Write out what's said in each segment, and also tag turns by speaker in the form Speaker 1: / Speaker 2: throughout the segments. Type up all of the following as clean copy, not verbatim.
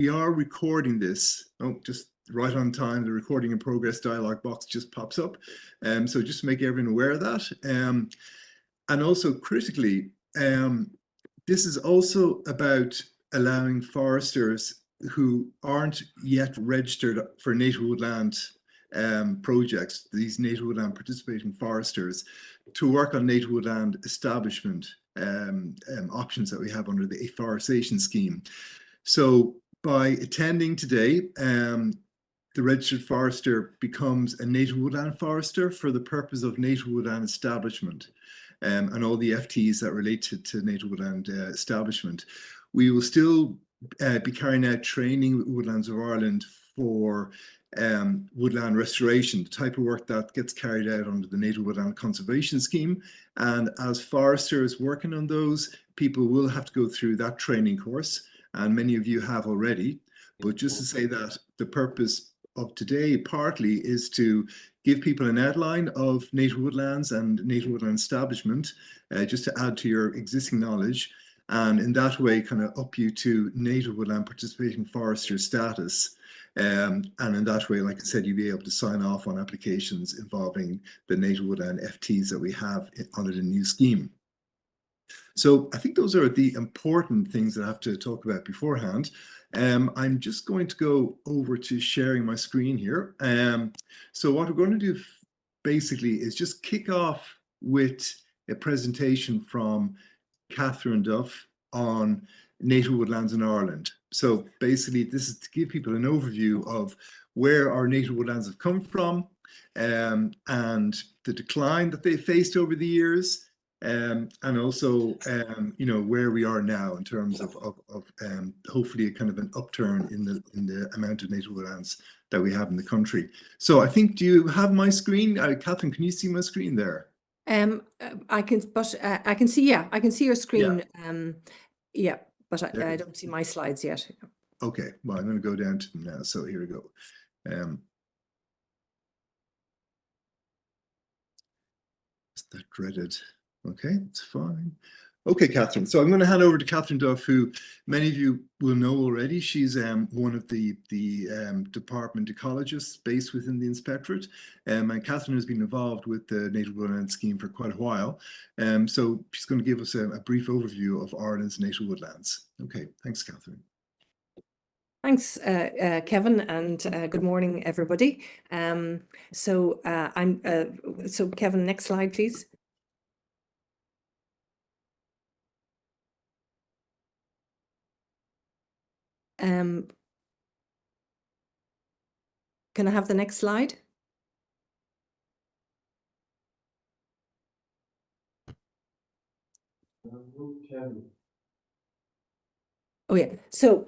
Speaker 1: We are recording this. Oh, just right on time. The recording in progress dialog box just pops up. So just to make everyone aware of that. And also critically, this is also about allowing foresters who aren't yet registered for native woodland projects, these native woodland participating foresters, to work on native woodland establishment options that we have under the afforestation scheme. So by attending today, the registered forester becomes a native woodland forester for the purpose of native woodland establishment and all the FTs that relate to native woodland establishment. We will still be carrying out training with Woodlands of Ireland for woodland restoration, the type of work that gets carried out under the Native Woodland Conservation Scheme. And as foresters working on those, people will have to go through that training course, and many of you have already. But just to say that the purpose of today partly is to give people an outline of native woodlands and native woodland establishment, just to add to your existing knowledge, and in that way kind of up you to native woodland participating forester status. And in that way, like I said, you'll be able to sign off on applications involving the native woodland FTs that we have under the new scheme. So I think those are the important things that I have to talk about beforehand. I'm just going to go over to sharing my screen here. So what we're going to do basically is just kick off with a presentation from Katherine Duff on native woodlands in Ireland. So basically this is to give people an overview of where our native woodlands have come from and the decline that they faced over the years. And also, you know, where we are now in terms of hopefully a kind of an upturn in the amount of native woodlands that we have in the country. So I think, do you have my screen? Katherine, can you see my screen there?
Speaker 2: I can, but I can see, yeah, I can see your screen. Yeah, but I don't see my slides yet.
Speaker 1: Okay, well, I'm going to go down to them now. So here we go. It's that dreaded. Okay, it's fine. Okay, Katherine. So I'm going to hand over to Katherine Duff, who many of you will know already. She's one of the department ecologists based within the inspectorate. And Katherine has been involved with the Native Woodland Scheme for quite a while. So she's going to give us a brief overview of Ireland's native woodlands. Okay, thanks, Katherine.
Speaker 2: Thanks, Kevin, and good morning, everybody. So Kevin, next slide, please. Can I have the next slide? Oh yeah, so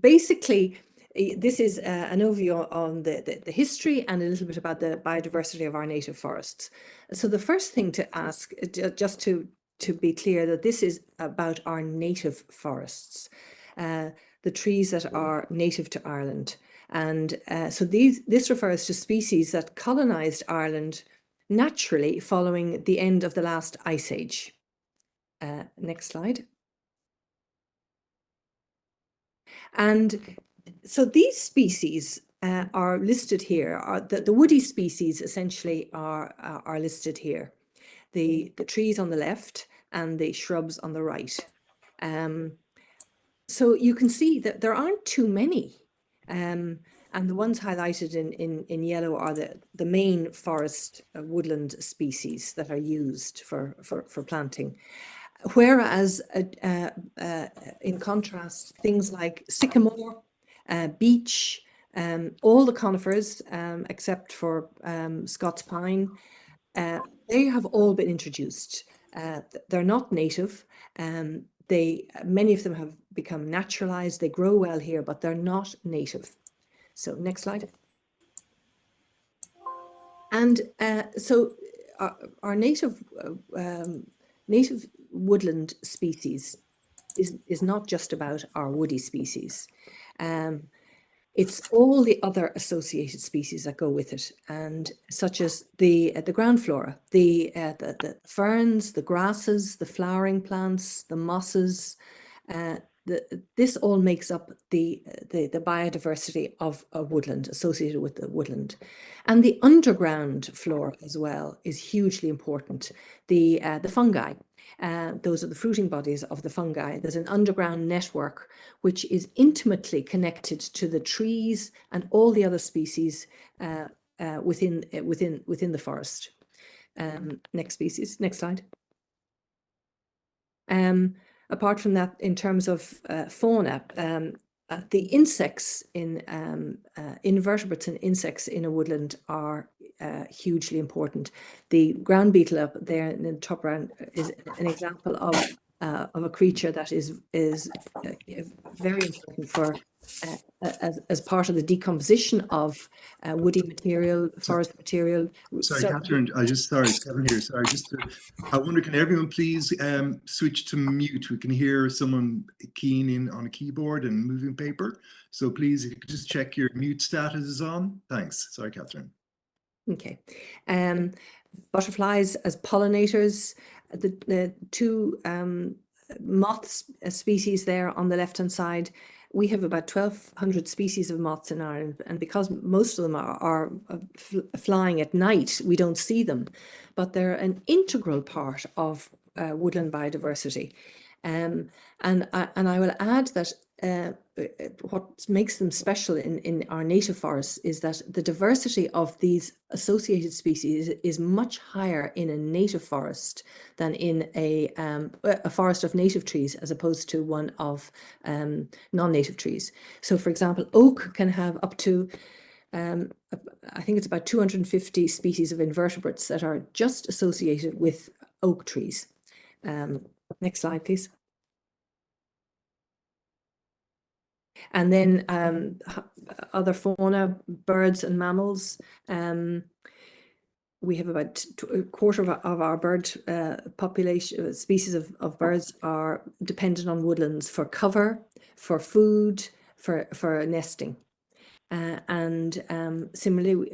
Speaker 2: basically this is an overview on the history and a little bit about the biodiversity of our native forests. So the first thing to ask, just to be clear, that this is about our native forests, the trees that are native to Ireland. And so this refers to species that colonized Ireland naturally following the end of the last ice age. Next slide. And so these species are listed here. The woody species essentially are listed here. The trees on the left and the shrubs on the right. So you can see that there aren't too many. And the ones highlighted in yellow are the main forest woodland species that are used for planting. Whereas, in contrast, things like sycamore, beech, all the conifers, except for Scots pine, they have all been introduced. They're not native. Many of them have become naturalized. They grow well here, but they're not native. So next slide. And so our native woodland species is not just about our woody species. It's all the other associated species that go with it, and such as the ground flora, the ferns, the grasses, the flowering plants, the mosses, this all makes up the biodiversity of a woodland associated with the woodland. And the underground flora as well is hugely important. The fungi, those are the fruiting bodies of the fungi. There's an underground network which is intimately connected to the trees and all the other species within the forest. Next slide. Apart from that, in terms of fauna, the insects in invertebrates and insects in a woodland are hugely important. The ground beetle up there in the top round is an example of a creature that is very important for as part of the decomposition of woody material, forest material.
Speaker 1: Sorry, Katherine, Kevin here. Sorry, I wonder, can everyone please switch to mute? We can hear someone keying in on a keyboard and moving paper. So please, if you could just check your mute status is on. Thanks. Sorry, Katherine.
Speaker 2: Okay. Butterflies as pollinators, the two moth species there on the left-hand side. We have about 1,200 species of moths in Ireland, and because most of them are flying at night, we don't see them, but they're an integral part of woodland biodiversity. And I will add that what makes them special in our native forests is that the diversity of these associated species is much higher in a native forest than in a forest of native trees, as opposed to one of non-native trees. So, for example, oak can have up to I think it's about 250 species of invertebrates that are just associated with oak trees. Next slide, please. And then other fauna, birds and mammals. We have about a quarter of our bird population, species of birds are dependent on woodlands for cover, for food, for nesting. And similarly,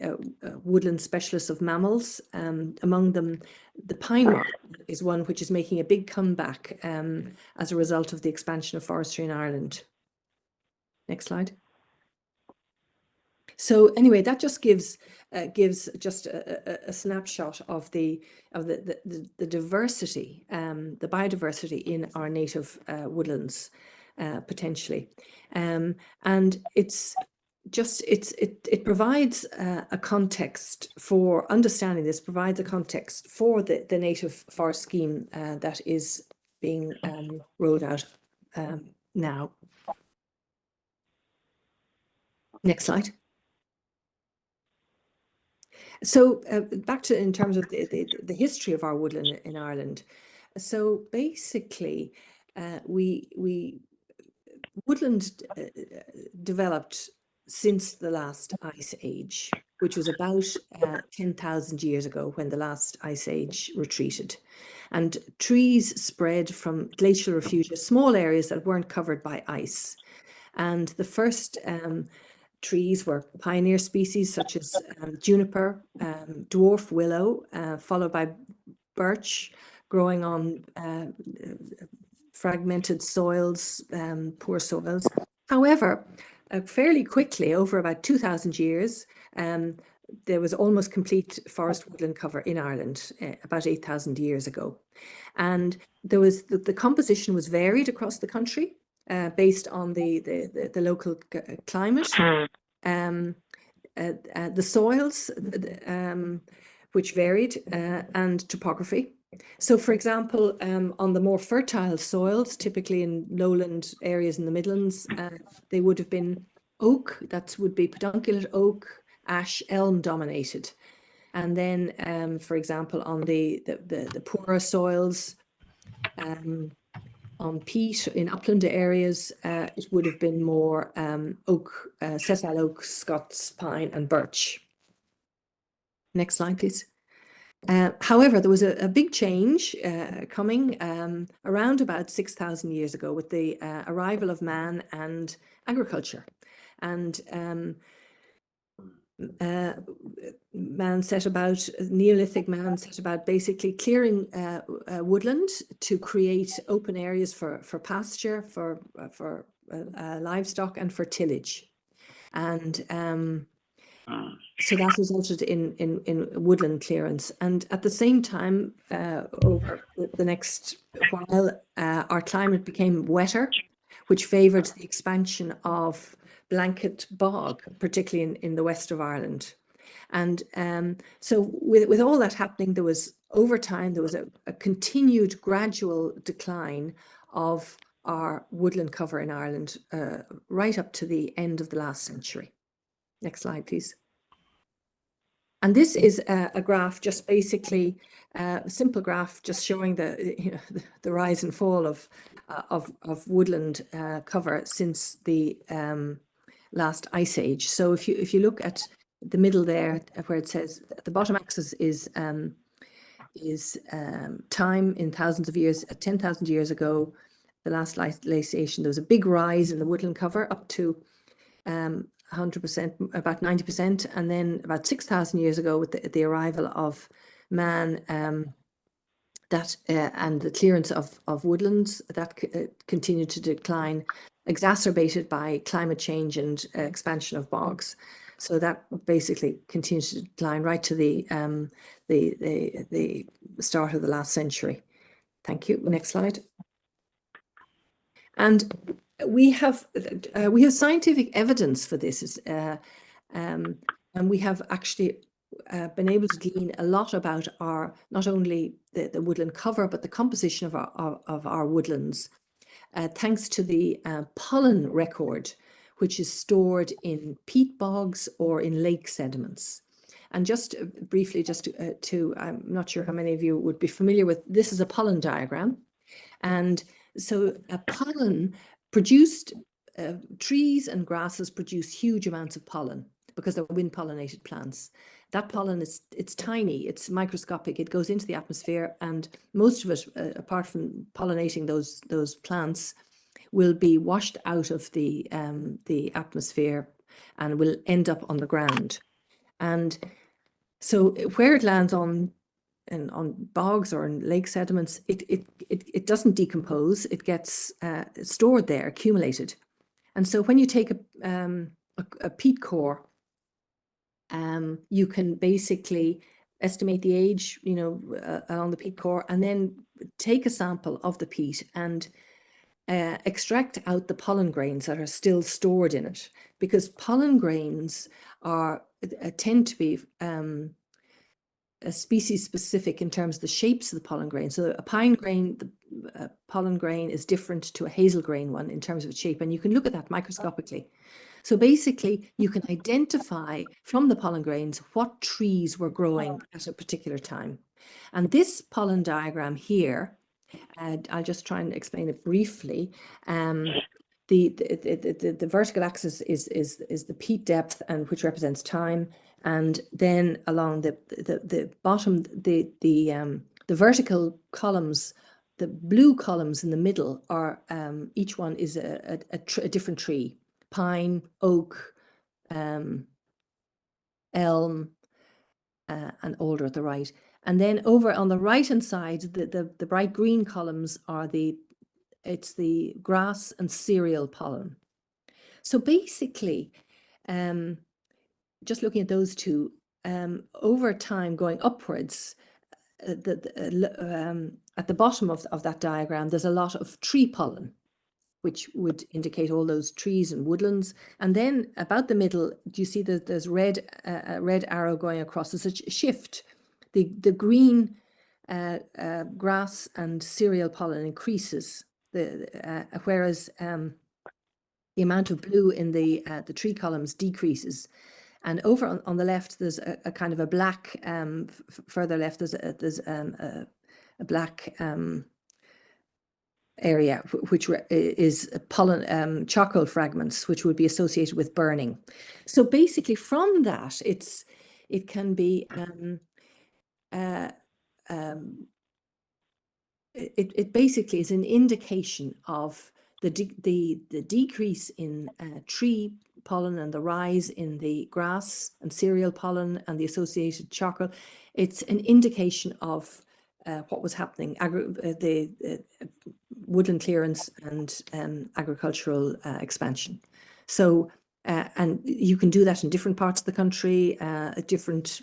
Speaker 2: woodland specialists of mammals, among them the pine marten is one which is making a big comeback as a result of the expansion of forestry in Ireland. Next slide. So anyway, that just gives just a snapshot of the diversity, the biodiversity in our native woodlands, potentially, and it provides a context for understanding this. Provides a context for the native forest scheme that is being rolled out now. Next slide. So back to in terms of the history of our woodland in Ireland. So basically, woodland developed since the last ice age, which was about 10,000 years ago when the last ice age retreated. And trees spread from glacial refuges, small areas that weren't covered by ice. And the first trees were pioneer species such as juniper, dwarf willow, followed by birch, growing on fragmented soils, poor soils. However, fairly quickly, over about 2,000 years, there was almost complete forest woodland cover in Ireland about 8,000 years ago. And there was the composition was varied across the country. Based on the local climate, the soils, which varied, and topography. So, for example, on the more fertile soils, typically in lowland areas in the Midlands, they would have been oak. That would be pedunculate oak, ash, elm dominated. And then, for example, on the poorer soils, on peat in upland areas, it would have been more oak, sessile oak, Scots pine, and birch. Next slide, please. However, there was a big change coming around about 6,000 years ago with the arrival of man and agriculture. And Neolithic man set about basically clearing woodland to create open areas for pasture, for livestock, and for tillage. And so that resulted in woodland clearance. And at the same time, over the next while, our climate became wetter, which favoured the expansion of blanket bog, particularly in the west of Ireland. And so with all that happening, there was, over time, there was a continued gradual decline of our woodland cover in Ireland right up to the end of the last century. Next slide, please. And this is a graph, just basically a simple graph, just showing the rise and fall of woodland cover since the last ice age. So if you look at the middle there, where it says the bottom axis is time in thousands of years. 10,000 years ago, the last glaciation, there was a big rise in the woodland cover up to 100%, about 90%, and then about 6,000 years ago, with the arrival of man, and the clearance of woodlands, that continued to decline, exacerbated by climate change and expansion of bogs. So that basically continues to decline right to the start of the last century. Thank you. Next slide. And we have scientific evidence for this, and we have actually been able to glean a lot about our, not only the woodland cover, but the composition of our woodlands, thanks to the pollen record, which is stored in peat bogs or in lake sediments. And just briefly, I'm not sure how many of you would be familiar with, this is a pollen diagram. And so pollen produced, trees and grasses produce huge amounts of pollen because they're wind pollinated plants. That pollen it's tiny, it's microscopic, it goes into the atmosphere, and most of it, apart from pollinating those plants, will be washed out of the atmosphere and will end up on the ground. And so where it lands on bogs or in lake sediments, it doesn't decompose. It gets stored there, accumulated. And so when you take a peat core, you can basically estimate the age, along the peat core, and then take a sample of the peat and extract out the pollen grains that are still stored in it, because pollen grains tend to be species specific in terms of the shapes of the pollen grain. So a pine grain, the pollen grain is different to a hazel grain one in terms of its shape, and you can look at that microscopically. So basically, you can identify from the pollen grains what trees were growing at a particular time. And this pollen diagram here, I'll just try and explain it briefly. The vertical axis is the peat depth, and which represents time, and then along the bottom, the vertical columns, the blue columns in the middle are each one is a different tree: pine, oak, elm, and alder at the right. And then over on the right hand side, the bright green columns are it's the grass and cereal pollen. So basically, just looking at those two, over time going upwards, at the bottom of that diagram, there's a lot of tree pollen, which would indicate all those trees and woodlands. And then about the middle, do you see that there's a red arrow going across? There's a shift. The green grass and cereal pollen increases, whereas the amount of blue in the tree columns decreases. And over on the left, there's a kind of a black. Further left, there's a black area, which is pollen charcoal fragments, which would be associated with burning. So basically, from that, it can be it basically is an indication of the decrease in tree pollen and the rise in the grass and cereal pollen and the associated charcoal, it's an indication of what was happening, the woodland clearance and agricultural expansion. So, and you can do that in different parts of the country at different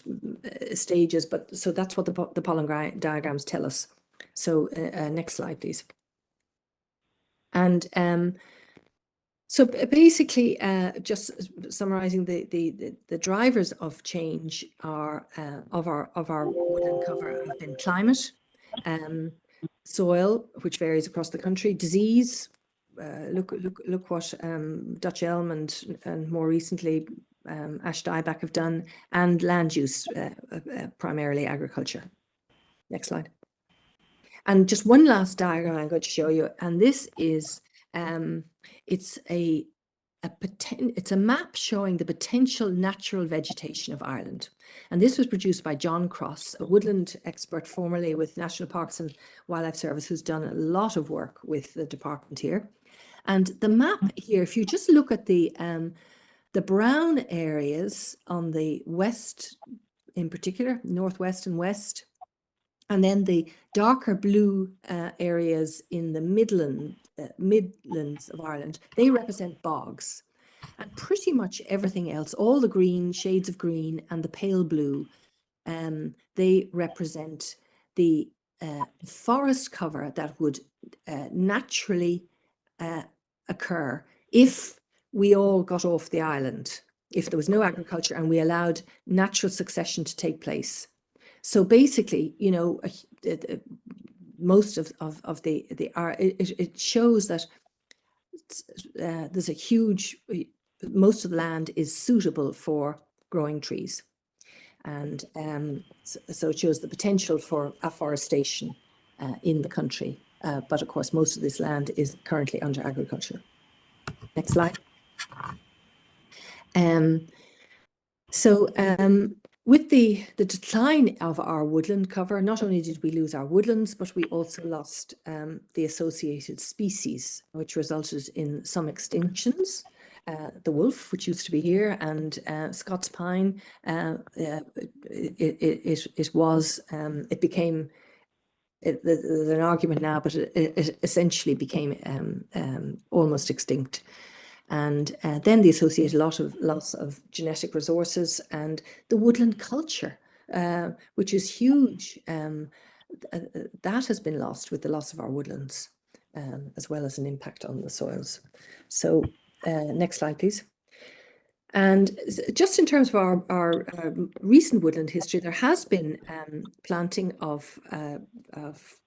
Speaker 2: stages, but so that's what the pollen diagrams tell us. So next slide, please. And so basically, just summarizing, the drivers of change are of our woodland cover have been climate, soil, which varies across the country, disease. Look what Dutch elm and more recently ash dieback have done, and land use, primarily agriculture. Next slide. And just one last diagram I'm going to show you, and this is it's a map showing the potential natural vegetation of Ireland. And this was produced by John Cross, a woodland expert formerly with National Parks and Wildlife Service, who's done a lot of work with the department here. And the map here, if you just look at the brown areas on the west, in particular, northwest and west, and then the darker blue areas in the Midlands of Ireland, they represent bogs. And pretty much everything else, all the green, shades of green, and the pale blue, they represent the forest cover that would naturally occur if we all got off the island, if there was no agriculture and we allowed natural succession to take place. So basically, you know, most of it shows that there's a huge, most of the land is suitable for growing trees, and so it shows the potential for afforestation in the country. But of course, most of this land is currently under agriculture. Next slide. With the decline of our woodland cover, not only did we lose our woodlands, but we also lost the associated species, which resulted in some extinctions. The wolf, which used to be here, and Scots pine, it became, there's an argument now, but it essentially became almost extinct. And then the associated loss of genetic resources and the woodland culture, which is huge. That has been lost with the loss of our woodlands, as well as an impact on the soils. So next slide, please. And just in terms of our recent woodland history, there has been planting of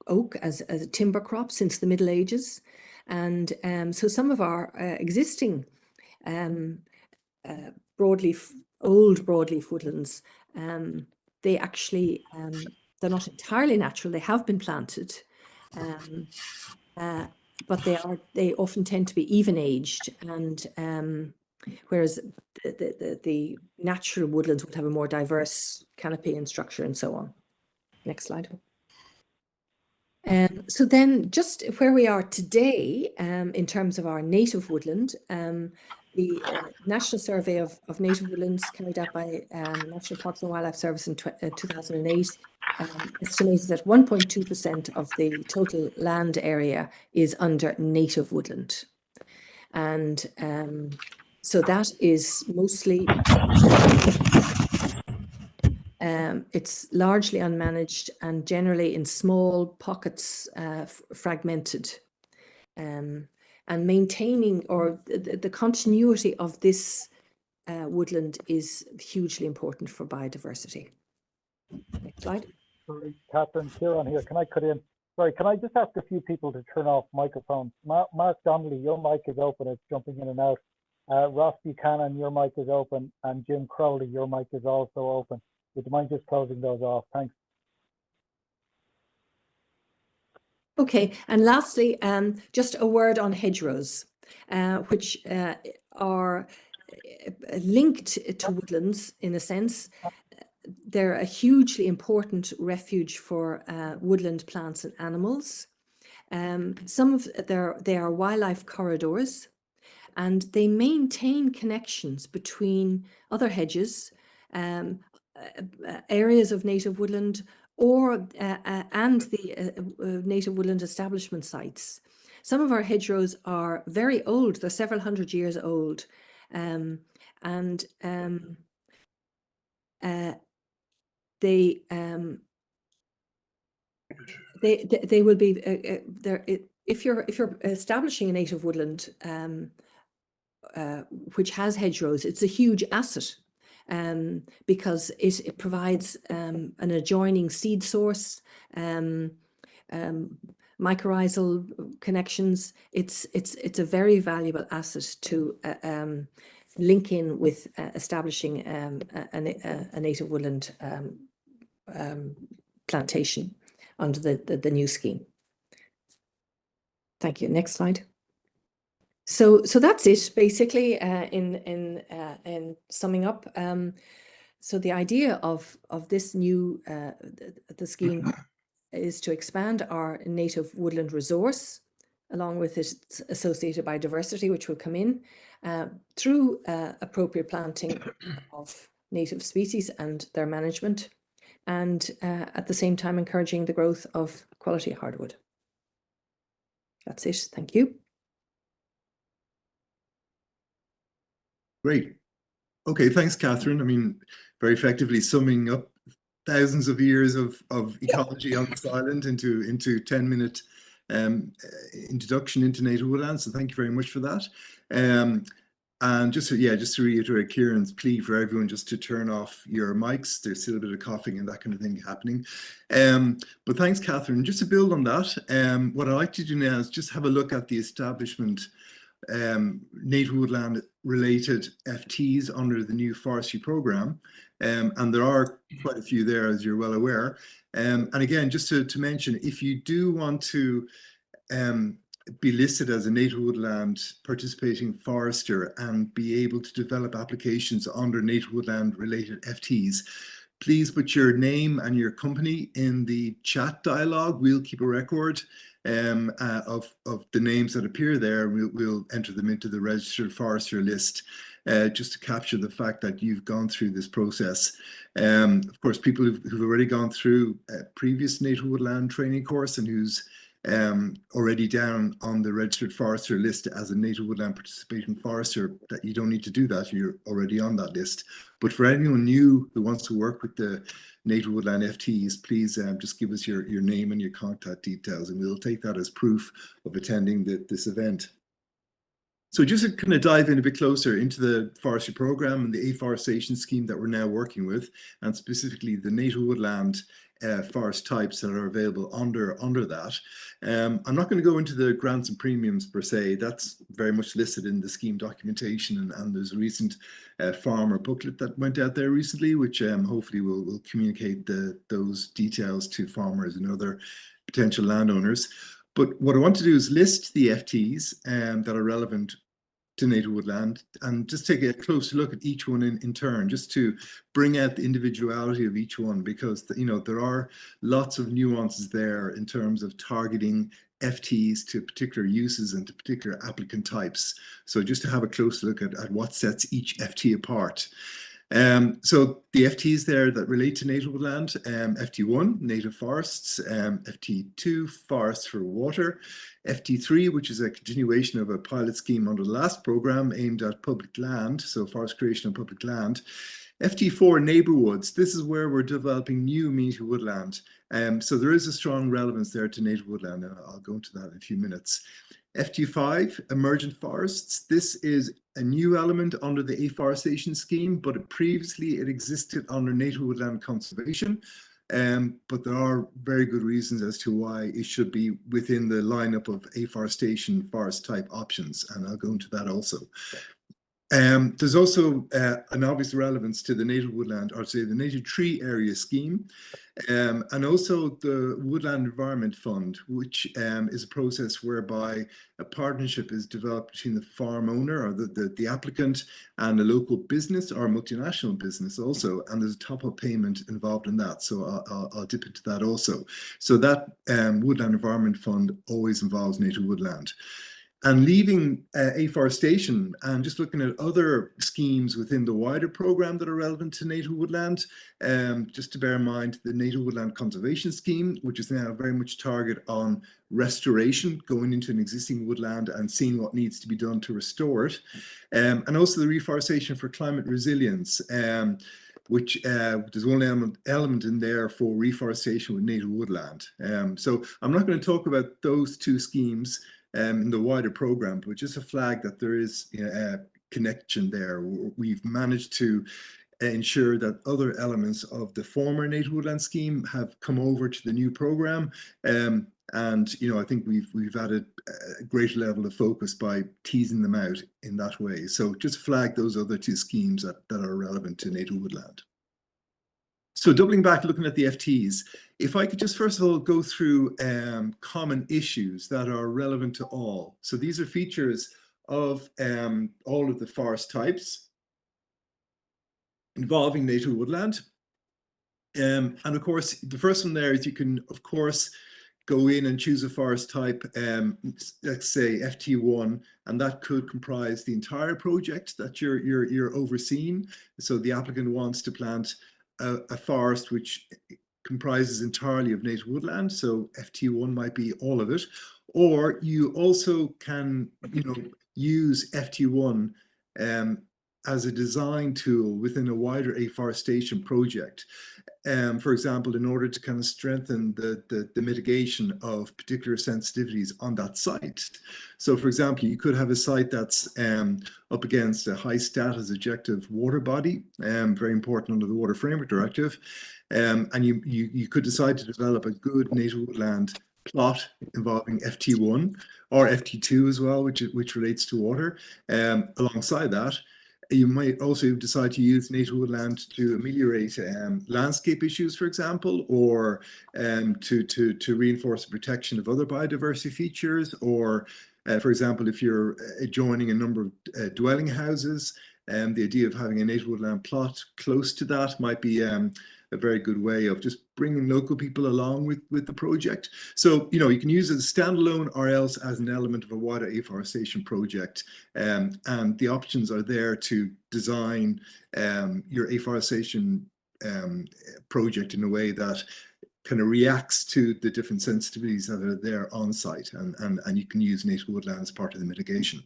Speaker 2: oak as a timber crop since the Middle Ages. And so some of our existing old broadleaf woodlands, they actually, they're not entirely natural. They have been planted, but they often tend to be even aged, and whereas the natural woodlands would have a more diverse canopy and structure and so on. Next slide. So then just where we are today in terms of our native woodland, the National Survey of Native Woodlands carried out by National Parks and Wildlife Service in 2008 estimated that 1.2% of the total land area is under native woodland. And so that is mostly it's largely unmanaged and generally in small pockets, fragmented, and maintaining or the continuity of this woodland is hugely important for biodiversity. Next slide.
Speaker 3: Sorry, Katherine, Kieran here. Can I cut in? Sorry, can I just ask a few people to turn off microphones? Mark Donnelly, your mic is open. It's jumping in and out. Ross Buchanan, your mic is open. And Jim Crowley, your mic is also open. Would you mind just closing those off? Thanks.
Speaker 2: Okay, and lastly, just a word on hedgerows, which are linked to woodlands in a sense. They're a hugely important refuge for woodland plants and animals. They are wildlife corridors, and they maintain connections between other hedges, areas of native woodland, or and the native woodland establishment sites. Some of our hedgerows are very old; they're several hundred years old, and they will be there. If you're establishing a native woodland which has hedgerows, it's a huge asset because it provides an adjoining seed source, mycorrhizal connections. It's a very valuable asset to link in with establishing a native woodland plantation under the new scheme. Thank you. Next slide. So that's it basically in summing up. So the idea of this new the scheme is to expand our native woodland resource along with its associated biodiversity, which will come in through appropriate planting of native species and their management, and at the same time encouraging the growth of quality hardwood. That's it. Thank you.
Speaker 1: Great. Okay, thanks, Katherine. I mean, very effectively summing up thousands of years of ecology on this island into 10-minute introduction into native woodlands. So thank you very much for that. And just to reiterate Kieran's plea for everyone just to turn off your mics. There's still a bit of coughing and that kind of thing happening. But thanks, Katherine. Just to build on that, what I'd like to do now is just have a look at the establishment native woodland related FTs under the new Forestry Programme. And there are quite a few there, as you're well aware. And again, just to mention, if you do want to be listed as a native woodland participating forester and be able to develop applications under native woodland related FTs, please put your name and your company in the chat dialogue. We'll keep a record of the names that appear there. We'll enter them into the registered forester list just to capture the fact that you've gone through this process. Of course, people who've already gone through a previous native woodland training course and who's already down on the registered forester list as a native woodland participating forester, that you don't need to do that. You're already on that list. But for anyone new who wants to work with the native woodland FTs, please just give us your name and your contact details, and we'll take that as proof of attending this event. So just to kind of dive in a bit closer into the Forestry Programme and the afforestation scheme that we're now working with, and specifically the native woodland forest types that are available under that. I'm not going to go into the grants and premiums per se. That's very much listed in the scheme documentation, and there's a recent farmer booklet that went out there recently, which hopefully will communicate those details to farmers and other potential landowners. But what I want to do is list the FTs that are relevant to native woodland and just take a closer look at each one in turn, just to bring out the individuality of each one, because there are lots of nuances there in terms of targeting FTs to particular uses and to particular applicant types. So just to have a closer look at what sets each FT apart. So the FTs there that relate to native woodland, FT1, native forests, FT2, forests for water, FT3, which is a continuation of a pilot scheme under the last programme aimed at public land, so forest creation on public land. FT4, neighbourwoods. This is where we're developing new native woodland. So there is a strong relevance there to native woodland, and I'll go into that in a few minutes. FT5, emergent forests. This is a new element under the afforestation scheme, but previously it existed under native woodland conservation. But there are very good reasons as to why it should be within the lineup of afforestation forest type options, and I'll go into that also. There's also an obvious relevance to the native woodland, or say the native tree area scheme, and also the Woodland Environment Fund, which is a process whereby a partnership is developed between the farm owner or the applicant and a local business or multinational business also, and there's a top-up payment involved in that. So I'll dip into that also. So that Woodland Environment Fund always involves native woodland. And leaving afforestation and just looking at other schemes within the wider programme that are relevant to native woodland, just to bear in mind the Native Woodland Conservation Scheme, which is now very much target on restoration, going into an existing woodland and seeing what needs to be done to restore it. And also the Reforestation for Climate Resilience, which there's one element in there for reforestation with native woodland. So I'm not going to talk about those two schemes in the wider program, but just a flag that there is a connection there. We've managed to ensure that other elements of the former native woodland scheme have come over to the new program. And I think we've added a greater level of focus by teasing them out in that way. So just flag those other two schemes that are relevant to native woodland. So doubling back, looking at the FTs, if I could just first of all go through common issues that are relevant to all. So these are features of all of the forest types involving native woodland. And of course, the first one there is you can, of course, go in and choose a forest type, let's say FT1, and that could comprise the entire project that you're overseeing. So the applicant wants to plant a forest which comprises entirely of native woodland, so FT1 might be all of it, or you also can, use FT1 as a design tool within a wider afforestation project. For example, in order to kind of strengthen the mitigation of particular sensitivities on that site. So for example, you could have a site that's up against a high status objective water body, very important under the Water Framework Directive, and you could decide to develop a good native woodland plot involving FT1 or FT2 as well, which relates to water. Alongside that, you might also decide to use native woodland to ameliorate landscape issues, for example, or to reinforce the protection of other biodiversity features, or for example, if you're adjoining a number of dwelling houses, the idea of having a native woodland plot close to that might be a very good way of just bringing local people along with the project. So, you can use it as standalone or else as an element of a wider afforestation project. And the options are there to design your afforestation project in a way that kind of reacts to the different sensitivities that are there on site. And you can use native woodland as part of the mitigation.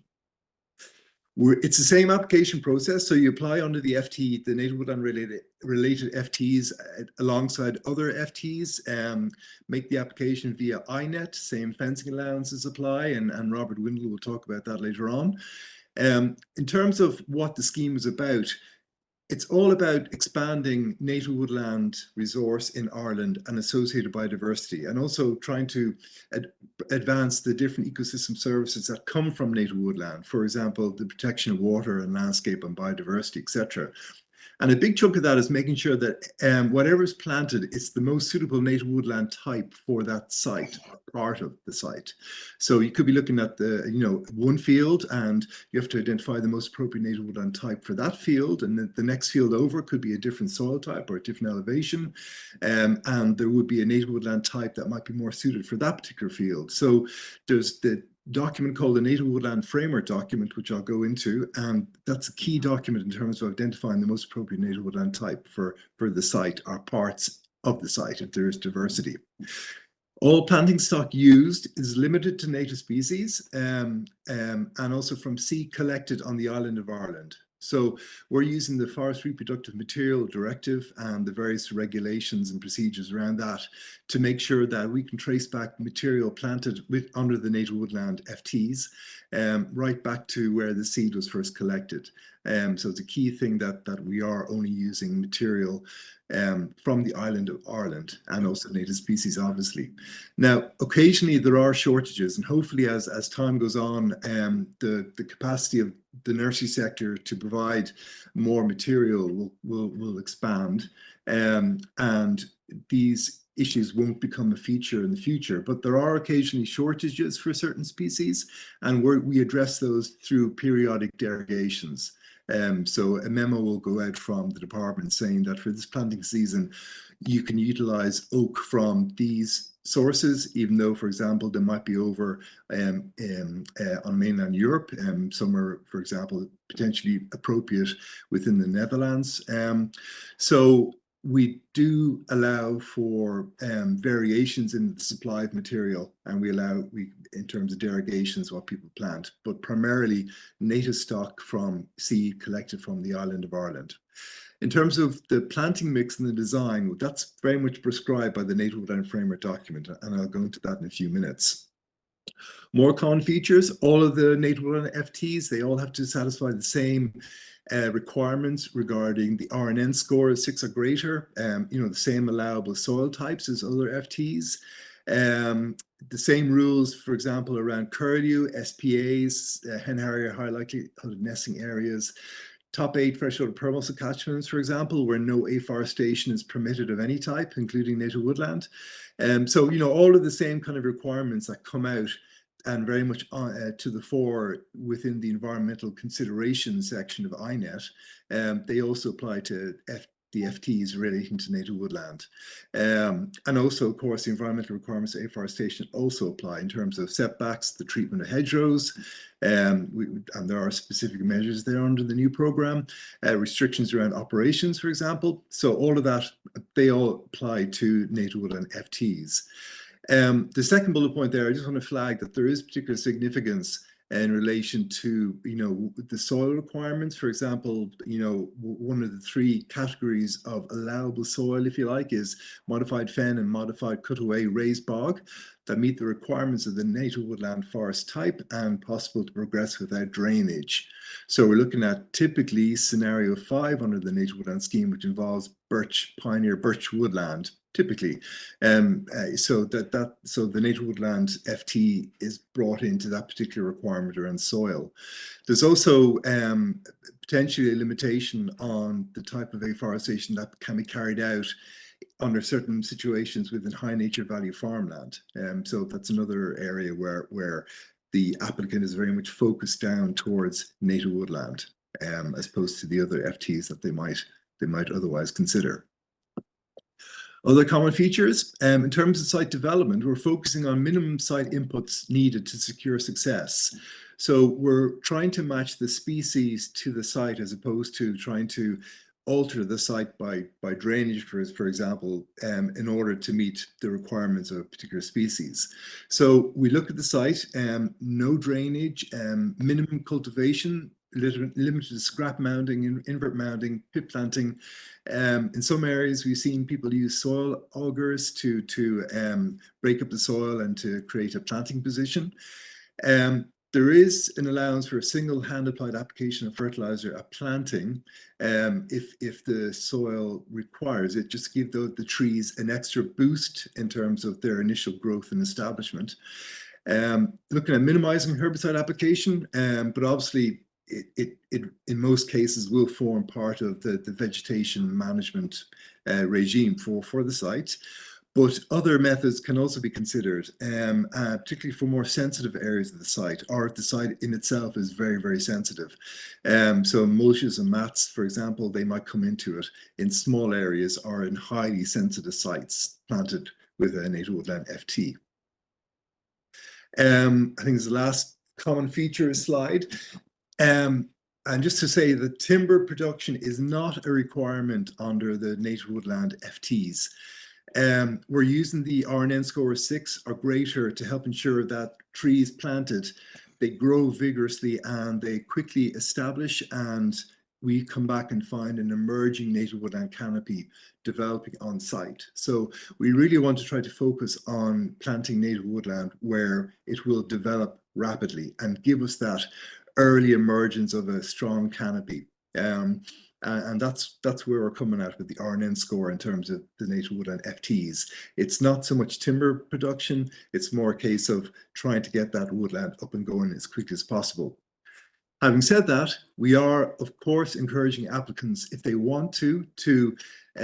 Speaker 1: It's the same application process, so you apply under the FT, the native woodland related FTs alongside other FTs, make the application via INET, same fencing allowances apply, and Robert Windle will talk about that later on. In terms of what the scheme is about, it's all about expanding native woodland resource in Ireland and associated biodiversity, and also trying to advance the different ecosystem services that come from native woodland. For example, the protection of water and landscape and biodiversity, etc. And a big chunk of that is making sure that whatever is planted is the most suitable native woodland type for that site, or part of the site. So you could be looking at one field, and you have to identify the most appropriate native woodland type for that field, and the next field over could be a different soil type or a different elevation, and there would be a native woodland type that might be more suited for that particular field. So there's the document called the Native Woodland Framework document, which I'll go into, and that's a key document in terms of identifying the most appropriate native woodland type for the site or parts of the site if there is diversity. All planting stock used is limited to native species and also from seed collected on the island of Ireland. So we're using the Forest Reproductive Material Directive and the various regulations and procedures around that to make sure that we can trace back material planted under the native woodland FTs right back to where the seed was first collected. So it's a key thing that we are only using material from the island of Ireland and also native species, obviously. Now, occasionally there are shortages, and hopefully as time goes on, the capacity of the nursery sector to provide more material will expand, and these issues won't become a feature in the future. But there are occasionally shortages for certain species, and we address those through periodic derogations. So a memo will go out from the department saying that for this planting season, you can utilize oak from these sources, even though, for example, they might be over on mainland Europe, somewhere, for example, potentially appropriate within the Netherlands. So we do allow for variations in the supply of material, and we in terms of derogations, what people plant, but primarily native stock from seed collected from the island of Ireland. In terms of the planting mix and the design, that's very much prescribed by the Native Woodland Framework document, and I'll go into that in a few minutes. More common features, all of the Native Woodland FTs, they all have to satisfy the same requirements regarding the RNN score of 6 or greater, the same allowable soil types as other FTs. The same rules, for example, around curlew, SPAs, hen harrier, high likelihood nesting areas, top 8 threshold permost catchments, for example, where no afforestation is permitted of any type, including native woodland. So, all of the same kind of requirements that come out and very much to the fore within the environmental considerations section of INET, they also apply to the FTs relating to native woodland. And also, of course, the environmental requirements of afforestation also apply in terms of setbacks, the treatment of hedgerows, and there are specific measures there under the new program, restrictions around operations, for example. So all of that, they all apply to native woodland FTs. The second bullet point there, I just want to flag that there is particular significance in relation to, the soil requirements. For example, one of the 3 categories of allowable soil, if you like, is modified fen and modified cutaway raised bog that meet the requirements of the native woodland forest type and possible to progress without drainage. So we're looking at typically scenario 5 under the native woodland scheme, which involves pioneer birch woodland. Typically, so the native woodland FT is brought into that particular requirement around soil. There's also potentially a limitation on the type of afforestation that can be carried out under certain situations within high nature value farmland. So that's another area where the applicant is very much focused down towards native woodland, as opposed to the other FTs that they might otherwise consider. Other common features, in terms of site development, we're focusing on minimum site inputs needed to secure success. So we're trying to match the species to the site as opposed to trying to alter the site by drainage, for example, in order to meet the requirements of a particular species. So we look at the site, no drainage, minimum cultivation, limited scrap mounding, invert mounding, pit planting. In some areas, we've seen people use soil augers to break up the soil and to create a planting position. There is an allowance for a single hand applied application of fertilizer at planting if the soil requires it, just to give the trees an extra boost in terms of their initial growth and establishment. Looking at minimizing herbicide application, but obviously it in most cases will form part of the vegetation management regime for the site. But other methods can also be considered, particularly for more sensitive areas of the site, or if the site in itself is very, very sensitive. So mulches and mats, for example, they might come into it in small areas or in highly sensitive sites planted with a native woodland FT. I think it's the last common feature slide. And just to say that timber production is not a requirement under the native woodland FTs. We're using the RNN score of 6 or greater to help ensure that trees planted, they grow vigorously and they quickly establish, and we come back and find an emerging native woodland canopy developing on site. So we really want to try to focus on planting native woodland where it will develop rapidly and give us that early emergence of a strong canopy. And that's where we're coming at with the RNN score in terms of the native woodland FTs. It's not so much timber production, it's more a case of trying to get that woodland up and going as quickly as possible. Having said that, we are, of course, encouraging applicants, if they want to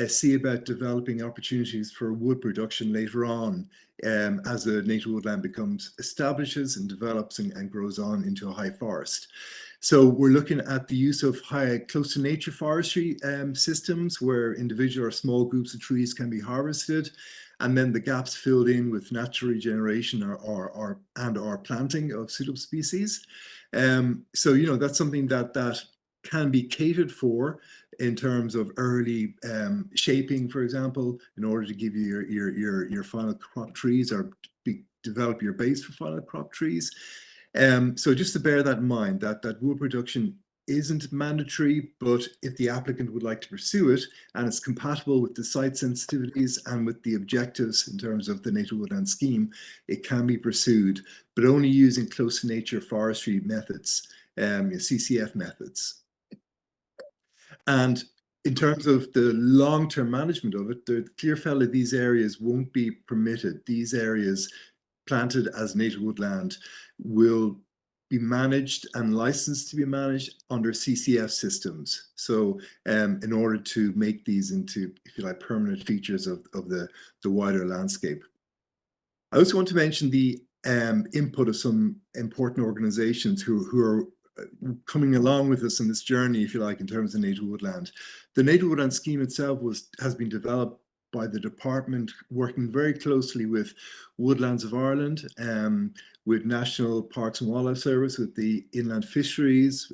Speaker 1: see about developing opportunities for wood production later on as the native woodland establishes and develops and grows on into a high forest. So we're looking at the use of close to nature forestry systems where individual or small groups of trees can be harvested, and then the gaps filled in with natural regeneration or planting of suitable species. So, you know, that's something that can be catered for in terms of early shaping, for example, in order to give you your final crop trees or develop your base for final crop trees. So just to bear that in mind, that wood production isn't mandatory, but if the applicant would like to pursue it and it's compatible with the site sensitivities and with the objectives in terms of the native woodland scheme, it can be pursued, but only using close to nature forestry methods, CCF methods. And in terms of the long-term management of it, the clear fell of these areas won't be permitted. These areas planted as native woodland will be managed and licensed to be managed under CCF systems. So in order to make these into, if you like, permanent features of the wider landscape. I also want to mention the input of some important organizations who are coming along with us in this journey, if you like, in terms of native woodland. The native woodland scheme itself has been developed by the department, working very closely with Woodlands of Ireland, with National Parks and Wildlife Service, with the Inland Fisheries,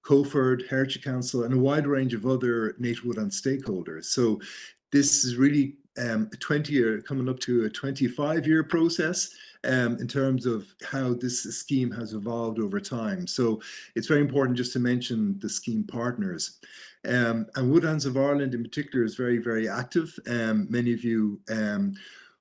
Speaker 1: COFERD, Hare Council, and a wide range of other native woodland stakeholders. So this is really a 20-year, coming up to a 25-year process in terms of how this scheme has evolved over time. So it's very important just to mention the scheme partners. And Woodlands of Ireland in particular is very, very active. Many of you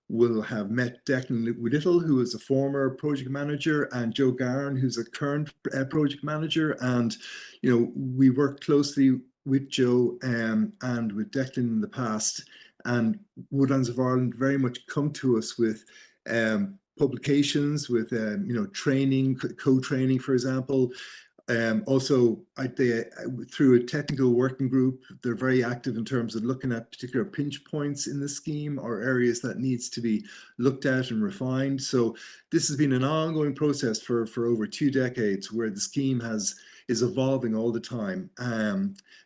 Speaker 1: will have met Declan Little, who is a former project manager, and Joe Garn, who's a current project manager. And, you know, we worked closely with Joe and with Declan in the past. And Woodlands of Ireland very much come to us with publications, with you know, training, co-training, for example. Also, through a technical working group, they're very active in terms of looking at particular pinch points in the scheme or areas that needs to be looked at and refined. So this has been an ongoing process for over 2 decades, where the scheme is evolving all the time.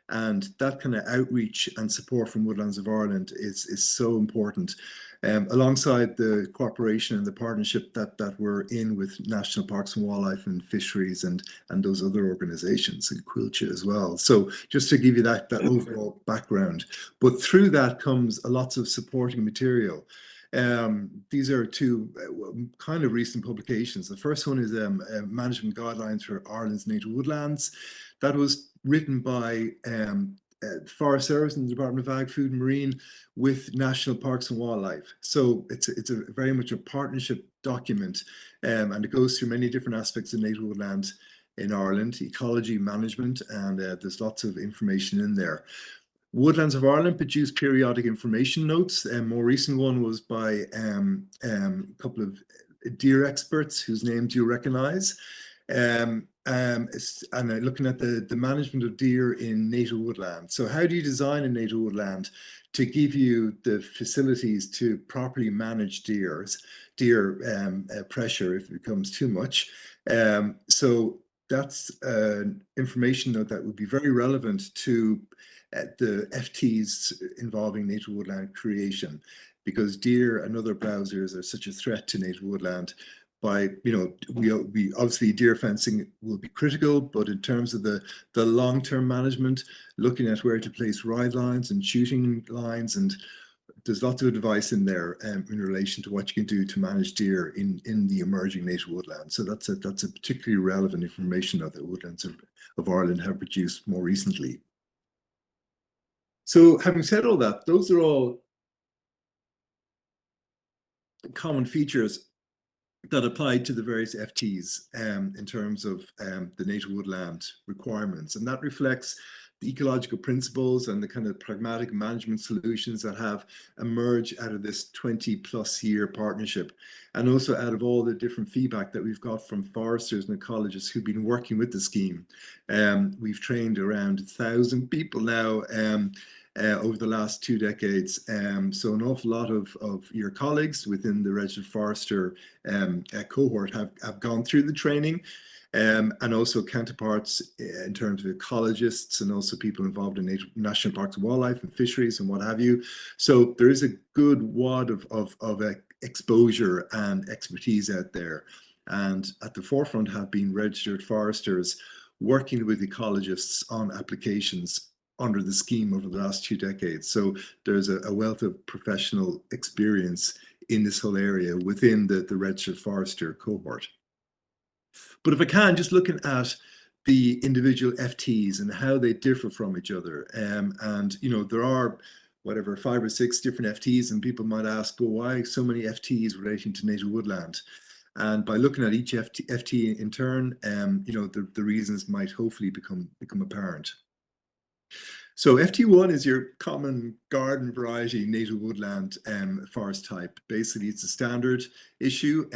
Speaker 1: And that kind of outreach and support from Woodlands of Ireland is so important. Alongside the cooperation and the partnership that we're in with National Parks and Wildlife and Fisheries and those other organizations, and Quilcha as well. So just to give you that overall background. But through that comes lots of supporting material. These are 2 kind of recent publications. The first one is Management Guidelines for Ireland's Native Woodlands. That was written by Forest Service and the Department of Ag, Food and Marine with National Parks and Wildlife. So it's a very much a partnership document, and it goes through many different aspects of native woodland in Ireland, ecology management, and there's lots of information in there. Woodlands of Ireland produced periodic information notes, and more recent one was by a couple of deer experts whose names you recognize. And looking at the management of deer in native woodland. So how do you design a native woodland to give you the facilities to properly manage deer pressure if it becomes too much? So that's an information note that would be very relevant to the FTs involving native woodland creation, because deer and other browsers are such a threat to native woodland. By, you know, we obviously deer fencing will be critical, but in terms of the long-term management, looking at where to place ride lines and shooting lines, and there's lots of advice in there in relation to what you can do to manage deer in the emerging native woodland. So that's a particularly relevant information that the Woodlands of Ireland have produced more recently. So having said all that, those are all common features that applied to the various FTs in terms of the native woodland requirements. And that reflects the ecological principles and the kind of pragmatic management solutions that have emerged out of this 20+ year partnership. And also out of all the different feedback that we've got from foresters and ecologists who've been working with the scheme. We've trained around 1,000 people now over the last 2 decades. So an awful lot of your colleagues within the Registered Forester cohort have gone through the training. and also counterparts in terms of ecologists and also people involved in national parks and wildlife and fisheries and what have you. So there is a good wad of exposure and expertise out there. And at the forefront have been registered foresters working with ecologists on applications under the scheme over the last 2 decades. So there's a wealth of professional experience in this whole area within the registered forester cohort. But if I can, just looking at the individual FTs and how they differ from each other. And, you know, there are whatever 5 or 6 different FTs, and people might ask, well, why so many FTs relating to native woodland? And by looking at each FT in turn, you know, the reasons might hopefully become apparent. So FT1 is your common garden variety native woodland forest type. Basically, it's a standard issue.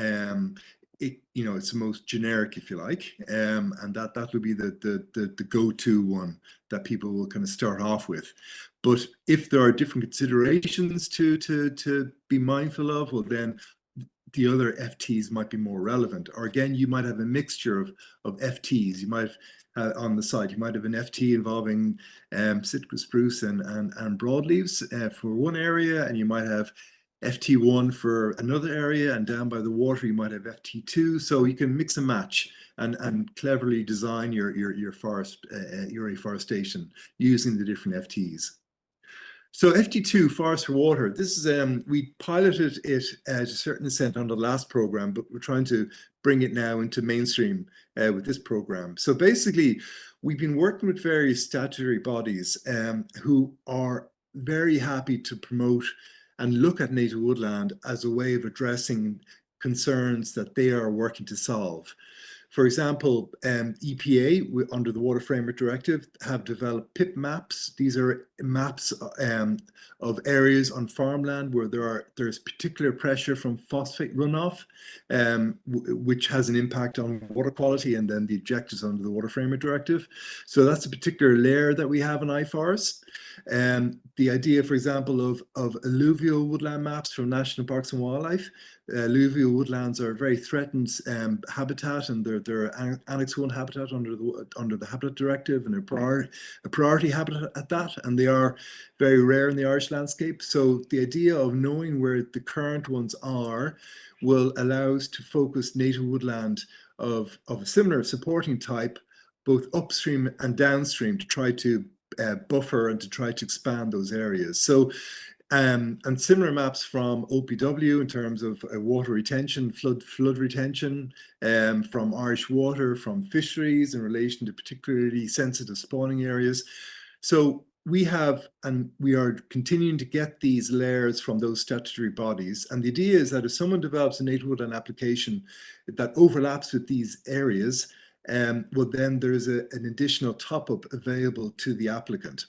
Speaker 1: You know, it's the most generic, if you like, and that would be the go-to one that people will kind of start off with. But if there are different considerations to be mindful of, well, then the other FTs might be more relevant. Or again, you might have a mixture of FTs. You might have on the site, you might have an FT involving citrus spruce and broadleaves for one area, and you might have FT1 for another area, and down by the water you might have FT2. So you can mix and match and cleverly design your forest, your afforestation using the different FTs. So FT2, Forest for Water, this is, we piloted it to a certain extent on the last program, but we're trying to bring it now into mainstream with this program. So basically, we've been working with various statutory bodies who are very happy to promote and look at native woodland as a way of addressing concerns that they are working to solve. For example, EPA, under the Water Framework Directive, have developed PIP maps. These are maps of areas on farmland where there's particular pressure from phosphate runoff, which has an impact on water quality and then the objectives under the Water Framework Directive. So that's a particular layer that we have in iFORIS. The idea, for example, of alluvial woodland maps from national parks and wildlife. Alluvial woodlands are a very threatened habitat, and they're Annex 1 habitat under the Habitat Directive, and a priority habitat at that, and they are very rare in the Irish landscape. So the idea of knowing where the current ones are will allow us to focus native woodland of a similar supporting type, both upstream and downstream, to try to buffer and to try to expand those areas. So and similar maps from OPW in terms of water retention, flood retention, from Irish Water, from fisheries in relation to particularly sensitive spawning areas. So we have, and we are continuing to get these layers from those statutory bodies. And the idea is that if someone develops a native woodland application that overlaps with these areas, well, then there's an additional top-up available to the applicant.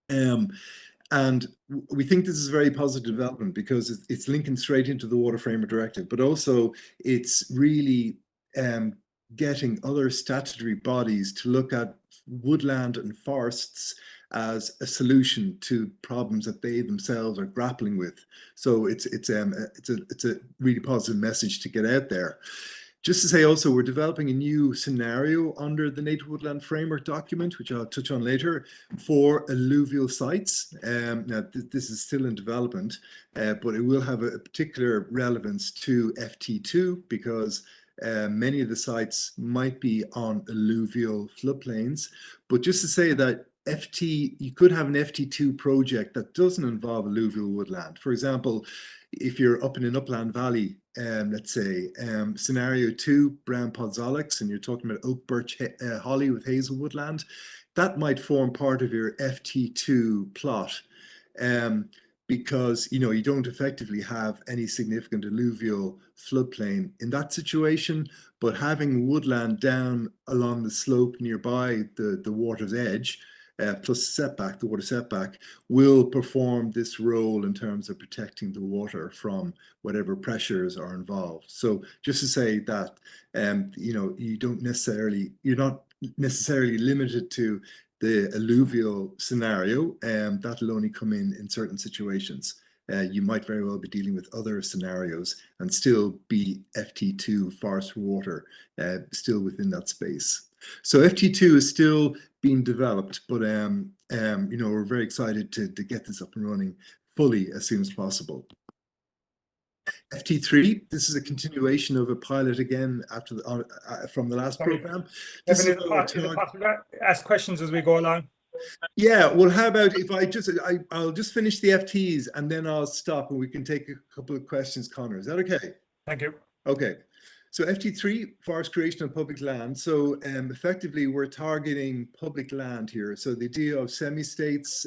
Speaker 1: And we think this is a very positive development because it's linking straight into the Water Framework Directive, but also it's really getting other statutory bodies to look at woodland and forests as a solution to problems that they themselves are grappling with. So it's a really positive message to get out there. Just to say also, we're developing a new scenario under the Native Woodland Framework document, which I'll touch on later, for alluvial sites. Now, this is still in development, but it will have a particular relevance to FT2 because many of the sites might be on alluvial floodplains. But just to say that you could have an FT2 project that doesn't involve alluvial woodland. For example, if you're up in an upland valley, let's say, scenario 2, brown podzolics, and you're talking about oak, birch, holly with hazel woodland, that might form part of your FT2 plot, because you don't effectively have any significant alluvial floodplain in that situation, but having woodland down along the slope nearby the water's edge, plus setback, the water setback, will perform this role in terms of protecting the water from whatever pressures are involved. So just to say that, you're not necessarily limited to the alluvial scenario, that'll only come in certain situations. you might very well be dealing with other scenarios and still be FT2 forest water still within that space. So FT2 is still being developed, but you know, we're very excited to get this up and running fully as soon as possible. FT3, this is a continuation of a pilot again after from the last program. This
Speaker 4: Is it possible to ask questions as we go along?
Speaker 1: Yeah, well, how about if I'll just finish the FTs and then I'll stop and we can take a couple of questions, Connor. Is that okay?
Speaker 4: Thank you.
Speaker 1: Okay. So FT3, forest creation on public land. So effectively, we're targeting public land here. So the idea of semi-states,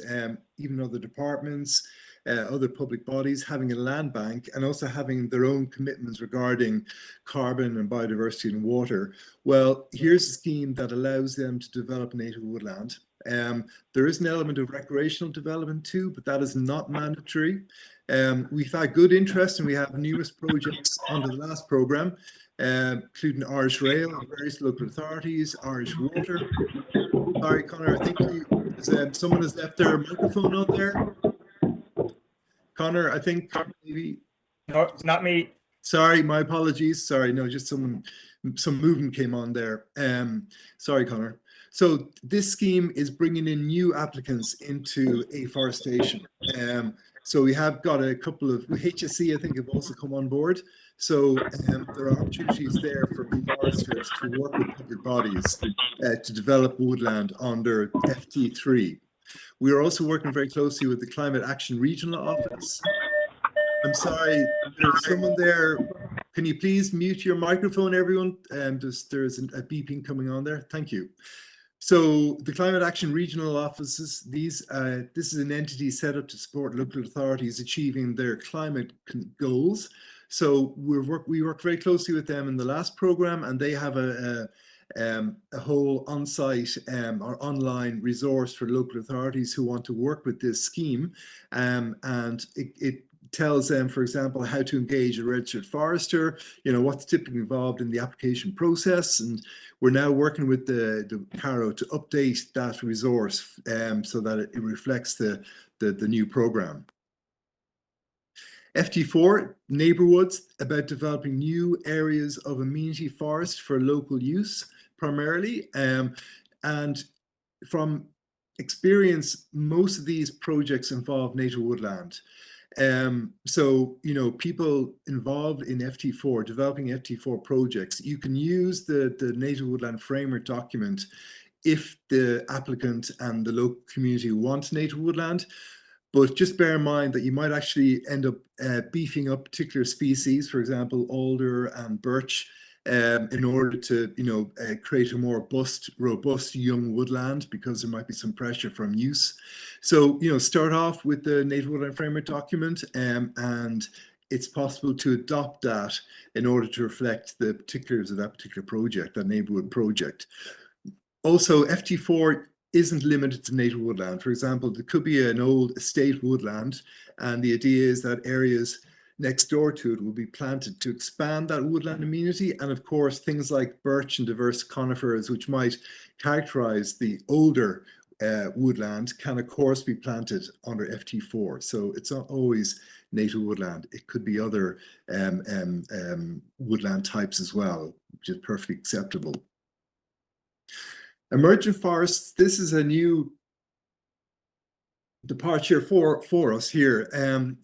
Speaker 1: even other departments, other public bodies having a land bank and also having their own commitments regarding carbon and biodiversity and water. Well, here's a scheme that allows them to develop native woodland. There is an element of recreational development too, but that is not mandatory. We've had good interest and we have numerous projects under the last program, including Irish Rail, various local authorities, Irish Water. Sorry, Connor, I think someone has left their microphone on there. Connor, I think maybe.
Speaker 4: No, it's not me.
Speaker 1: Sorry, my apologies. Sorry, no, just some movement came on there. Sorry, Connor. So this scheme is bringing in new applicants into afforestation. So we have got a couple of HSE, I think, have also come on board. So there are opportunities there for foresters to work with public bodies to develop woodland under FT3. We are also working very closely with the Climate Action Regional Office. I'm sorry, there's someone there. Can you please mute your microphone, everyone? There's a beeping coming on there. Thank you. So the Climate Action Regional Offices, this is an entity set up to support local authorities achieving their climate goals. So we work very closely with them in the last program, and they have a whole on-site or online resource for local authorities who want to work with this scheme, and it tells them, for example, how to engage a registered forester, you know, what's typically involved in the application process. And we're now working with the Hare to update that resource so that it reflects the new program. FT4, neighbourhoods, about developing new areas of amenity forest for local use primarily. And from experience, most of these projects involve native woodland. So, you know, people involved in FT4, developing FT4 projects, you can use the native woodland framework document if the applicant and the local community want native woodland. But just bear in mind that you might actually end up beefing up particular species, for example, alder and birch, in order to, you know, create a more robust young woodland, because there might be some pressure from use. So, you know, start off with the native woodland framework document, and it's possible to adopt that in order to reflect the particulars of that particular project, that neighborhood project. Also, FT4 isn't limited to native woodland. For example, there could be an old estate woodland, and the idea is that areas next door to it will be planted to expand that woodland amenity. And of course, things like birch and diverse conifers, which might characterize the older woodland, can of course be planted under FT4. So it's not always native woodland. It could be other woodland types as well, which is perfectly acceptable. Emergent forests, this is a new departure for us here, and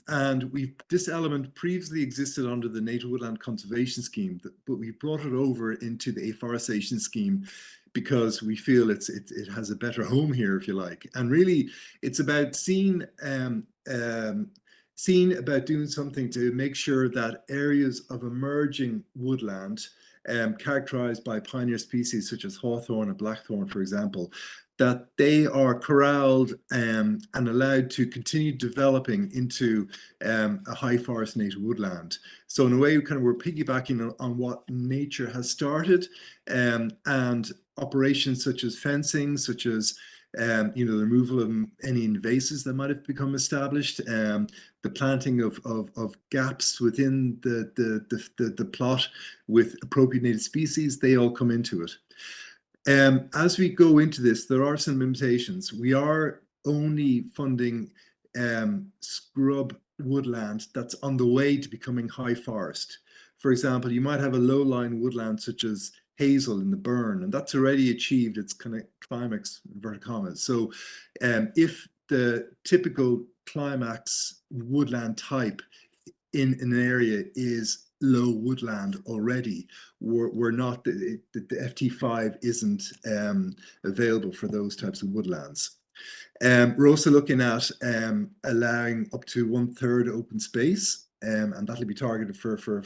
Speaker 1: this element previously existed under the Native Woodland Conservation Scheme, but we brought it over into the afforestation scheme because we feel it has a better home here, if you like. And really, it's about seeing about doing something to make sure that areas of emerging woodland, characterized by pioneer species such as hawthorn and blackthorn, for example, that they are corralled and allowed to continue developing into a high forest native woodland. So in a way, we're piggybacking on what nature has started, and operations such as fencing, such as you know, the removal of any invasives that might have become established, the planting of gaps within the plot with appropriate native species, they all come into it. As we go into this, there are some limitations. We are only funding scrub woodland that's on the way to becoming high forest. For example, you might have a low-lying woodland such as hazel in the Burn, and that's already achieved its kind of climax, inverted commas. So if the typical climax woodland type in an area is low woodland already, we're not, the FT5 isn't available for those types of woodlands. We're also looking at allowing up to 1/3 open space, and that'll be targeted for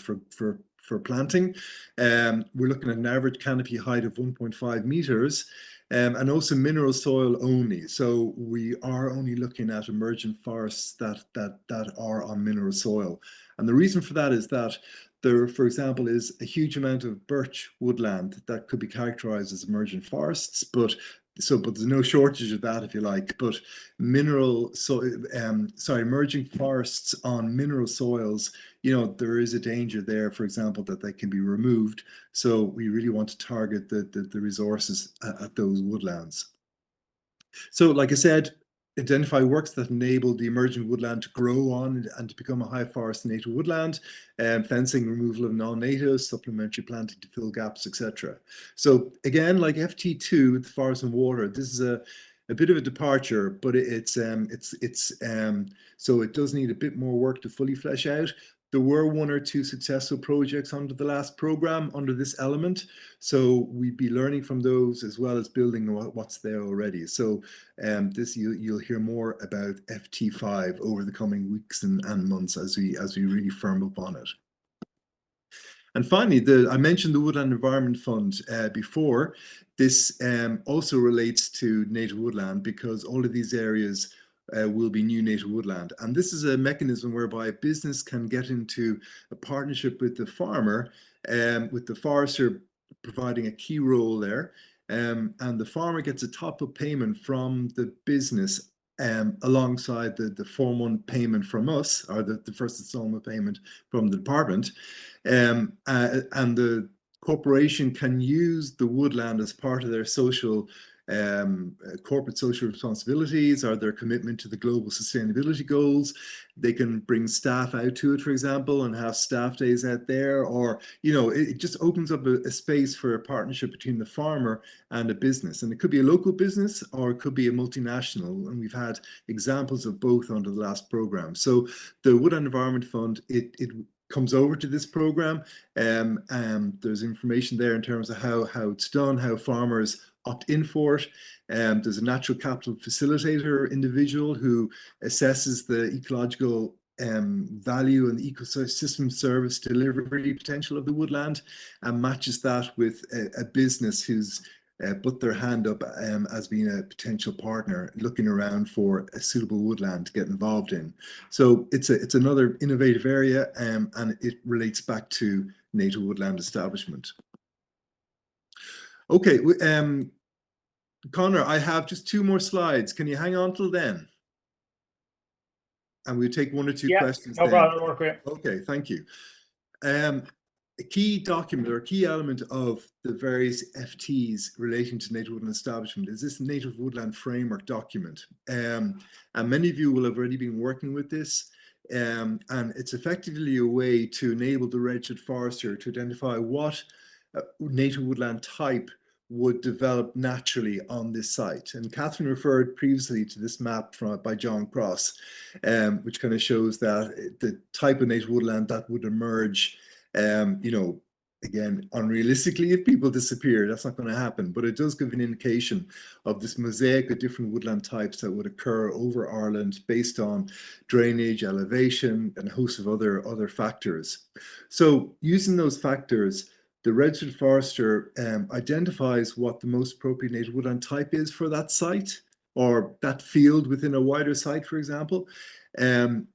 Speaker 1: planting. We're looking at an average canopy height of 1.5 meters, and also mineral soil only. So we are only looking at emergent forests that are on mineral soil. And the reason for that is that there, for example, is a huge amount of birch woodland that could be characterized as emergent forests, but there's no shortage of that, if you like. But emerging forests on mineral soils, there is a danger there, for example, that they can be removed. So we really want to target the resources at those woodlands. So, like I said, identify works that enable the emerging woodland to grow on and to become a high forest native woodland, fencing, removal of non-natives, supplementary planting to fill gaps, etc. So again, like FT2 with the forest and water, this is a bit of a departure, but so it does need a bit more work to fully flesh out. There were 1 or 2 successful projects under the last program under this element. So we'd be learning from those as well as building what's there already. So you'll hear more about FT5 over the coming weeks and months as we really firm up on it. And finally, I mentioned the Woodland Environment Fund before. This also relates to native woodland because all of these areas will be new native woodland. And this is a mechanism whereby a business can get into a partnership with the farmer, with the forester providing a key role there. And the farmer gets a top-up payment from the business alongside the Form 1 payment from us, or the first installment payment from the department. And the corporation can use the woodland as part of their social corporate social responsibilities or their commitment to the global sustainability goals. They can bring staff out to it, for example, and have staff days out there, or it just opens up a space for a partnership between the farmer and a business. And it could be a local business or it could be a multinational, and we've had examples of both under the last program. So the Woodland Environment Fund, it comes over to this program. There's information there in terms of how it's done, how farmers opt in for it. There's a natural capital facilitator individual who assesses the ecological value and the ecosystem service delivery potential of the woodland and matches that with a business who's put their hand up as being a potential partner, looking around for a suitable woodland to get involved in. So it's another innovative area, and it relates back to native woodland establishment. Okay, Connor, I have just 2 more slides. Can you hang on till then? And we'll take 1 or 2 questions.
Speaker 4: No problem. I'll work with it.
Speaker 1: Okay, thank you. A key document or a key element of the various FTs relating to native woodland establishment is this native woodland framework document. And many of you will have already been working with this. And it's effectively a way to enable the registered forester to identify what native woodland type would develop naturally on this site. And Katherine referred previously to this map by John Cross, which kind of shows that the type of native woodland that would emerge, again, unrealistically, if people disappear, that's not going to happen, but it does give an indication of this mosaic of different woodland types that would occur over Ireland based on drainage, elevation, and a host of other factors. So using those factors, the registered forester identifies what the most appropriate native woodland type is for that site or that field within a wider site, for example, and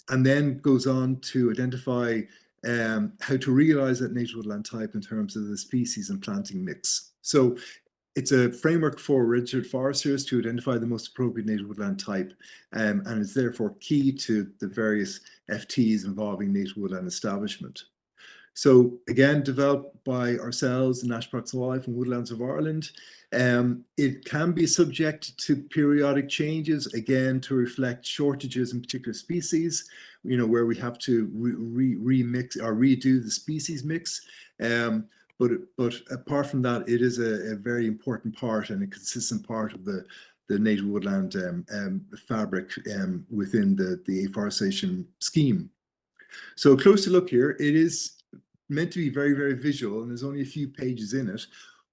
Speaker 1: then goes on to identify how to realize that native woodland type in terms of the species and planting mix. So it's a framework for registered foresters to identify the most appropriate native woodland type, and it's therefore key to the various FTs involving native woodland establishment. So again, developed by ourselves, the National Parks and Wildlife and Woodlands of Ireland. It can be subject to periodic changes, again, to reflect shortages in particular species, where we have to remix or redo the species mix. But apart from that, it is a very important part and a consistent part of the native woodland fabric within the afforestation scheme. So a closer look here, it is meant to be very, very visual, and there's only a few pages in it.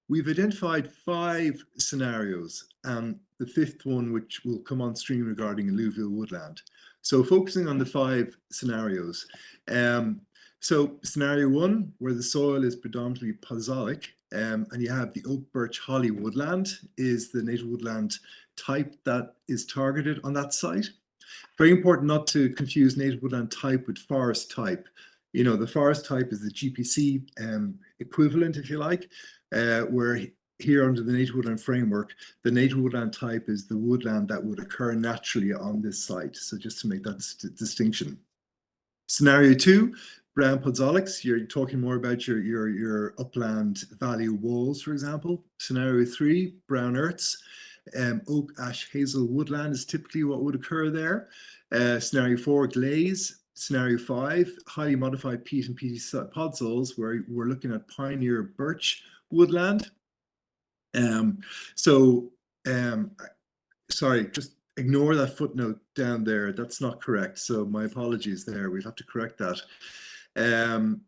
Speaker 1: We've identified 5 scenarios, and the 5th one, which will come on stream regarding alluvial woodland. So focusing on the 5 scenarios. So scenario 1, where the soil is predominantly podzolic, and you have the oak, birch, holly woodland is the native woodland type that is targeted on that site. Very important not to confuse native woodland type with forest type. The forest type is the GPC equivalent, if you like, where here under the native woodland framework, the native woodland type is the woodland that would occur naturally on this site. So just to make that distinction. Scenario 2, brown podzolics, you're talking more about your upland valley walls, for example. Scenario 3, brown earths. Oak, ash, hazel, woodland is typically what would occur there. Scenario 4, glaze. Scenario 5, highly modified peat and peaty podzols, where we're looking at pioneer birch woodland. Sorry, just ignore that footnote down there. That's not correct. So my apologies there. We'll have to correct that.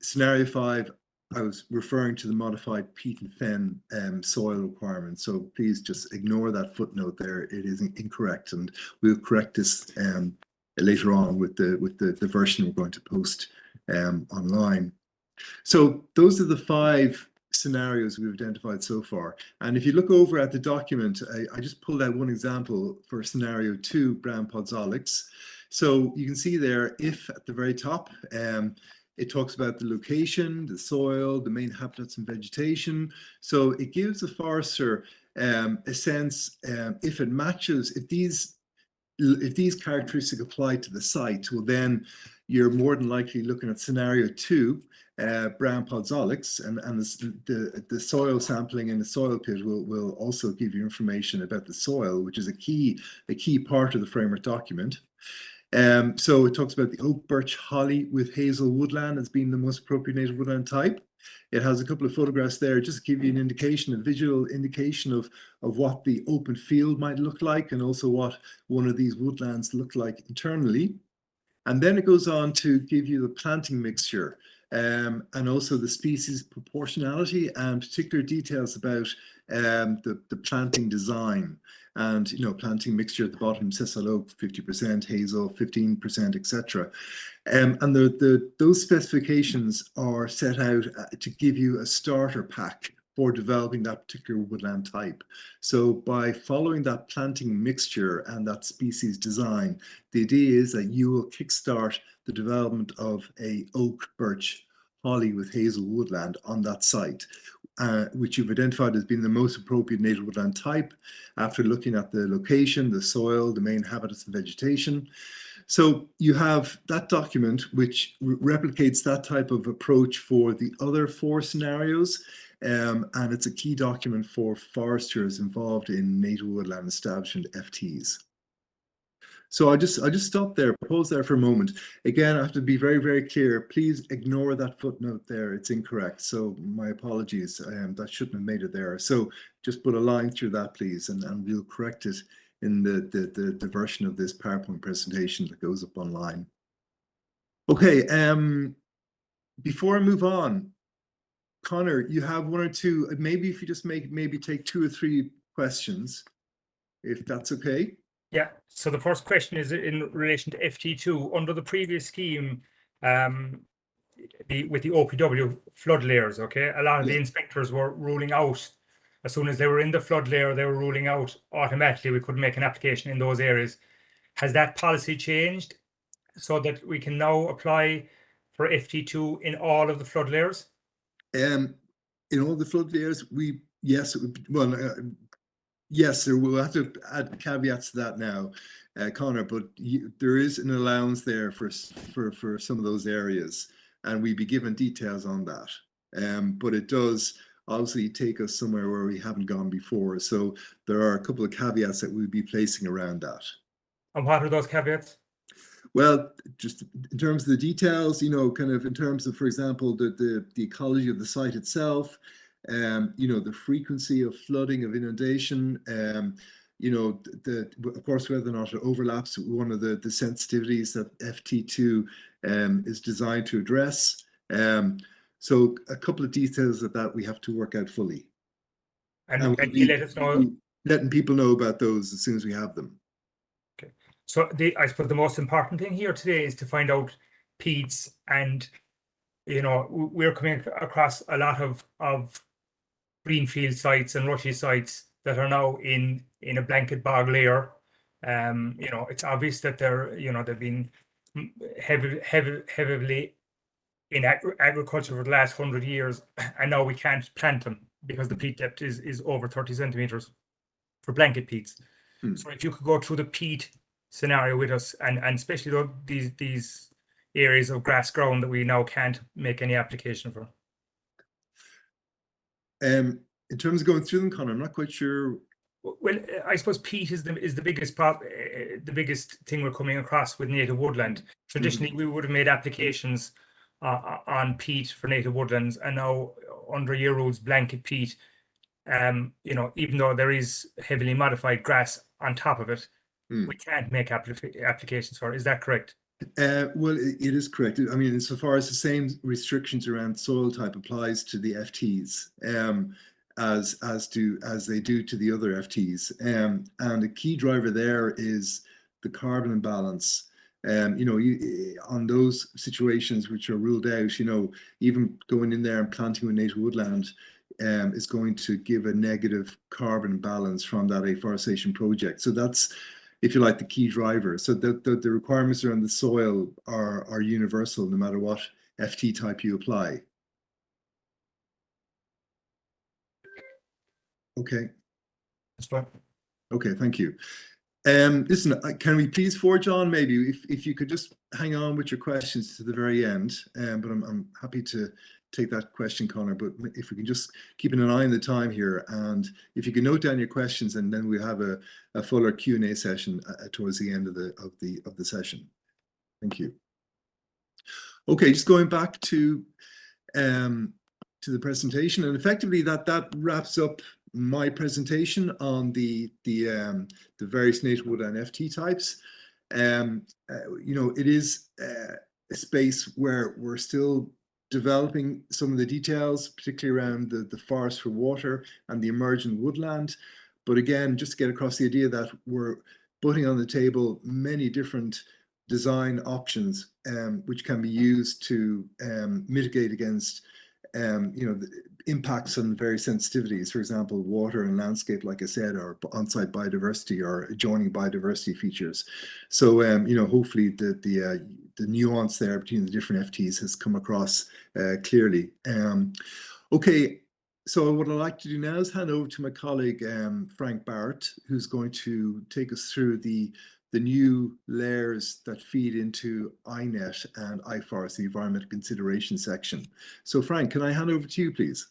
Speaker 1: Scenario 5, I was referring to the modified peat and fen soil requirement. So please just ignore that footnote there. It is incorrect, and we'll correct this later on with the version we're going to post online. So those are the 5 scenarios we've identified so far. And if you look over at the document, I just pulled out one example for scenario 2, brown podzolics. So you can see there, if at the very top, it talks about the location, the soil, the main habitats and vegetation. So it gives the forester a sense, if it matches, if these characteristics apply to the site, well then you're more than likely looking at scenario 2, brown podzolics, and the soil sampling in the soil pit will also give you information about the soil, which is a key part of the framework document. So it talks about the oak, birch, holly with hazel woodland as being the most appropriate native woodland type. It has a couple of photographs there just to give you an indication, a visual indication of what the open field might look like, and also what one of these woodlands look like internally. And then it goes on to give you the planting mixture, and also the species proportionality and particular details about the planting design. And planting mixture at the bottom, sessile oak 50%, hazel 15%, etc. And those specifications are set out to give you a starter pack for developing that particular woodland type. So by following that planting mixture and that species design, the idea is that you will kickstart the development of a oak, birch, holly with hazel woodland on that site, which you've identified as being the most appropriate native woodland type after looking at the location, the soil, the main habitats and vegetation. So you have that document which replicates that type of approach for the other 4 scenarios, and it's a key document for foresters involved in native woodland establishment FTs. So I just stop there, pause there for a moment. Again, I have to be very, very clear. Please ignore that footnote there. It's incorrect. So my apologies. That shouldn't have made it there. So just put a line through that, please, and we'll correct it in the version of this PowerPoint presentation that goes up online. Okay. Before I move on, Connor, you have 1 or 2. Maybe if you just maybe take 2 or 3 questions, if that's okay.
Speaker 4: Yeah, so the first question is in relation to FT2. Under the previous scheme, with the OPW flood layers, okay, a lot of the inspectors were ruling out, as soon as they were in the flood layer, they were ruling out automatically. We couldn't make an application in those areas. Has that policy changed so that we can now apply for FT2 in all of the flood layers?
Speaker 1: In all the flood layers, yes, yes, we'll have to add caveats to that now, Connor, but there is an allowance there for some of those areas. and we'd be given details on that. But it does obviously take us somewhere where we haven't gone before. So there are a couple of caveats that we'll be placing around that.
Speaker 4: And what are those caveats?
Speaker 1: Well, just in terms of the details, you know, kind of in terms of, for example, the ecology of the site itself, you know, the frequency of flooding, of inundation, you know, of course, whether or not it overlaps with one of the sensitivities that FT2 is designed to address. So a couple of details of that we have to work out fully.
Speaker 4: And you let us know.
Speaker 1: Letting people know about those as soon as we have them.
Speaker 4: Okay. So I suppose the most important thing here today is to find out peats, and you know, we're coming across a lot of greenfield sites and rushy sites that are now in a blanket bog layer. You know, it's obvious that they've been heavily in agriculture for the last 100 years, and now we can't plant them because the peat depth is over 30 centimeters for blanket peats. So if you could go through the peat scenario with us, and especially though these areas of grass ground that we now can't make any application for.
Speaker 1: In terms of going through them, Conor, I'm not quite sure.
Speaker 4: Well, I suppose peat is the biggest thing we're coming across with native woodland. Traditionally, we would have made applications on peat for native woodlands, and now under your rules, blanket peat. You know, even though there is heavily modified grass on top of it, we can't make applications for it. Is that correct?
Speaker 1: Well, it is correct. I mean, insofar as the same restrictions around soil type applies to the FTs as they do to the other FTs, and a key driver there is the carbon imbalance. You know, on those situations which are ruled out, you know, even going in there and planting with native woodland is going to give a negative carbon balance from that afforestation project. So that's, if you like, the key driver. So the requirements around the soil are universal, no matter what FT type you apply. Okay.
Speaker 4: That's fine.
Speaker 1: Okay, thank you. Listen, can we please forge on, maybe if you could just hang on with your questions to the very end, but I'm happy to take that question, Conor, but if we can just keep an eye on the time here, and if you can note down your questions, and then we have a fuller Q&A session towards the end of the session. Thank you. Okay, just going back to the presentation, and effectively that wraps up my presentation on the various native woodland FT types. You know, it is a space where we're still developing some of the details, particularly around the forest for water and the emergent woodland. But again, just to get across the idea that we're putting on the table many different design options which can be used to mitigate against you know, the impacts on various sensitivities, for example, water and landscape, like I said, or on-site biodiversity or adjoining biodiversity features. So, you know, hopefully the nuance there between the different FTs has come across clearly. Okay, so what I'd like to do now is hand over to my colleague, Frank Barrett, who's going to take us through the new layers that feed into INET and iFORIS, the environmental consideration section. So Frank, can I hand over to you, please?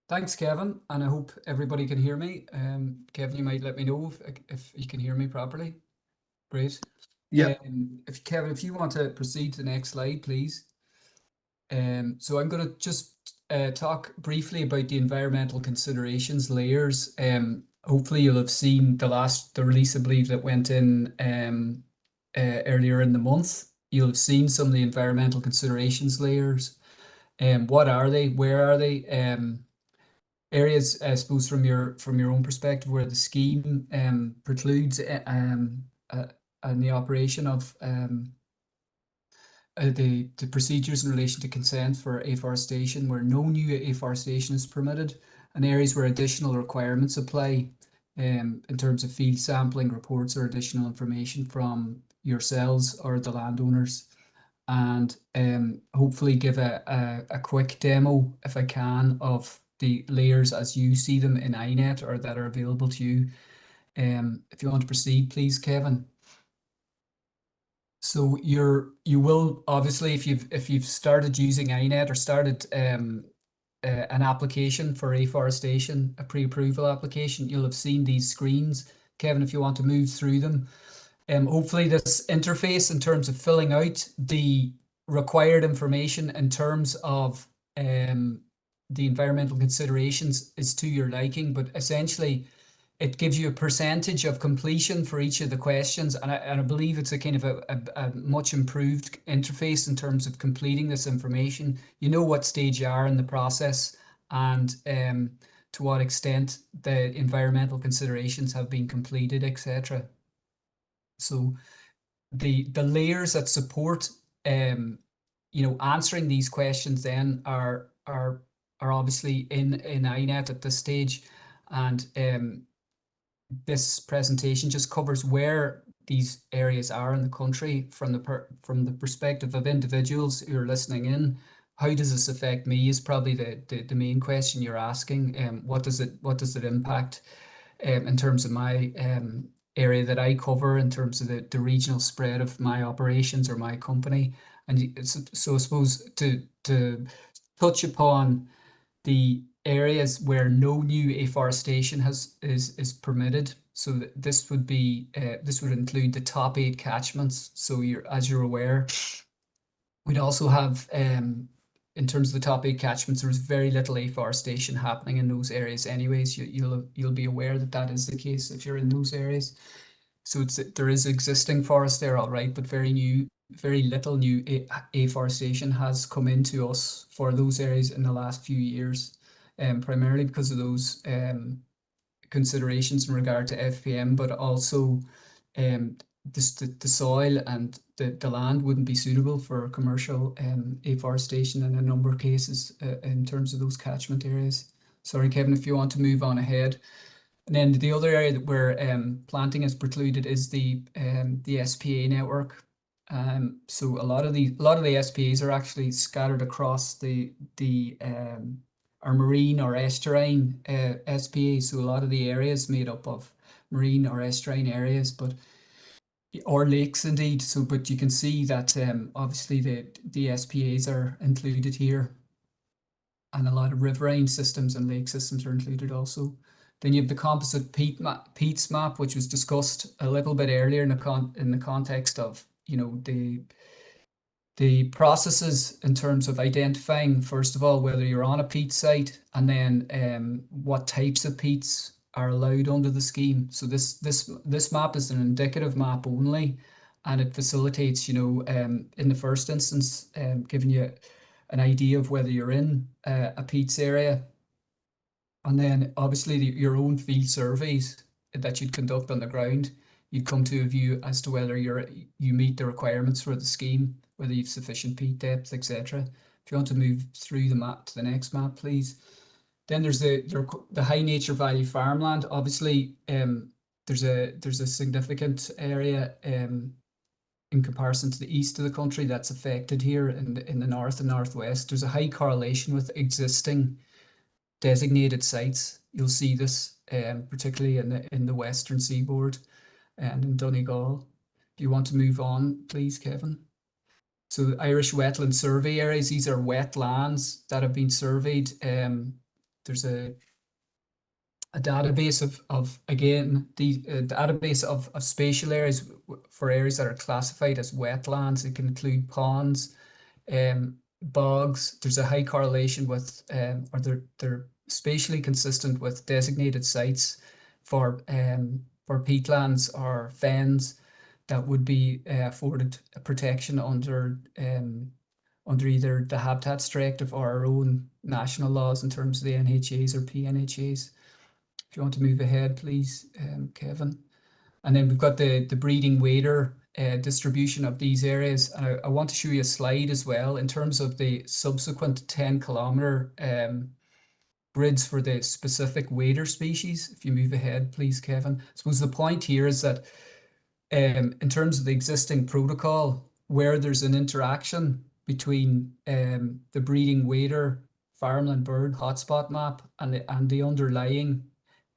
Speaker 5: Thanks, Kevin, and I hope everybody can hear me. Kevin, you might let me know if you can hear me properly. Great.
Speaker 1: Yeah.
Speaker 5: Kevin, if you want to proceed to the next slide, please. So I'm going to just talk briefly about the environmental considerations layers. Hopefully you'll have seen the release, I believe, that went in earlier in the month. You'll have seen some of the environmental considerations layers. What are they? Where are they? Areas, I suppose, from your own perspective, where the scheme precludes and the operation of the procedures in relation to consent for afforestation, where no new afforestation is permitted, and areas where additional requirements apply in terms of field sampling reports or additional information from yourselves or the landowners. And hopefully give a quick demo, if I can, of the layers as you see them in INET or that are available to you. If you want to proceed, please, Kevin. So you will obviously, if you've started using iNet or started an application for afforestation, a pre-approval application, you'll have seen these screens. Kevin, if you want to move through them. Hopefully this interface in terms of filling out the required information in terms of the environmental considerations is to your liking, but essentially it gives you a percentage of completion for each of the questions, and I believe it's a kind of a much improved interface in terms of completing this information. You know what stage you are in the process, and to what extent the environmental considerations have been completed, etc. So the layers that support answering these questions then are obviously in iNet at this stage, and this presentation just covers where these areas are in the country from the perspective of individuals who are listening in. How does this affect me is probably the main question you're asking. What does it impact in terms of my area that I cover, in terms of the regional spread of my operations or my company? And so I suppose to touch upon the areas where no new afforestation is permitted. So this would include the top 8 catchments. So as you're aware, we'd also have in terms of the top 8 catchments, there's very little afforestation happening in those areas anyways. You'll be aware that is the case if you're in those areas. So there is existing forest there, all right, but very little new afforestation has come into us for those areas in the last few years, primarily because of those considerations in regard to FPM, but also the soil and the land wouldn't be suitable for commercial afforestation in a number of cases in terms of those catchment areas. Sorry, Kevin, if you want to move on ahead. And then the other area that where planting is precluded is the SPA network. So a lot of the SPAs are actually scattered across our marine or estuarine SPAs. So a lot of the areas made up of marine or estuarine areas, or lakes indeed. So, but you can see that obviously the SPAs are included here, and a lot of riverine systems and lake systems are included also. Then you have the composite peats map, which was discussed a little bit earlier in the context of the processes in terms of identifying, first of all, whether you're on a peat site, and then what types of peats are allowed under the scheme. So this map is an indicative map only, and it facilitates, in the first instance, giving you an idea of whether you're in a peats area. And then obviously your own field surveys that you'd conduct on the ground, you'd come to a view as to whether you meet the requirements for the scheme, whether you've sufficient peat depth, etc. If you want to move through the map to the next map, please. Then there's the high nature value farmland. Obviously, there's a significant area in comparison to the east of the country that's affected here in the north and northwest. There's a high correlation with existing designated sites. You'll see this particularly in the western seaboard and in Donegal. Do you want to move on, please, Kevin? So the Irish wetland survey areas, these are wetlands that have been surveyed. There's a database database of spatial areas for areas that are classified as wetlands. It can include ponds, bogs. There's a high correlation with, or they're spatially consistent with designated sites for peatlands or fens that would be afforded protection under either the Habitats Directive or our own national laws in terms of the NHAs or PNHAs. If you want to move ahead, please, Kevin. And then we've got the breeding wader distribution of these areas. And I want to show you a slide as well in terms of the subsequent 10-kilometer grids for the specific wader species. If you move ahead, please, Kevin. I suppose the point here is that in terms of the existing protocol, where there's an interaction between the breeding wader farmland bird hotspot map and the underlying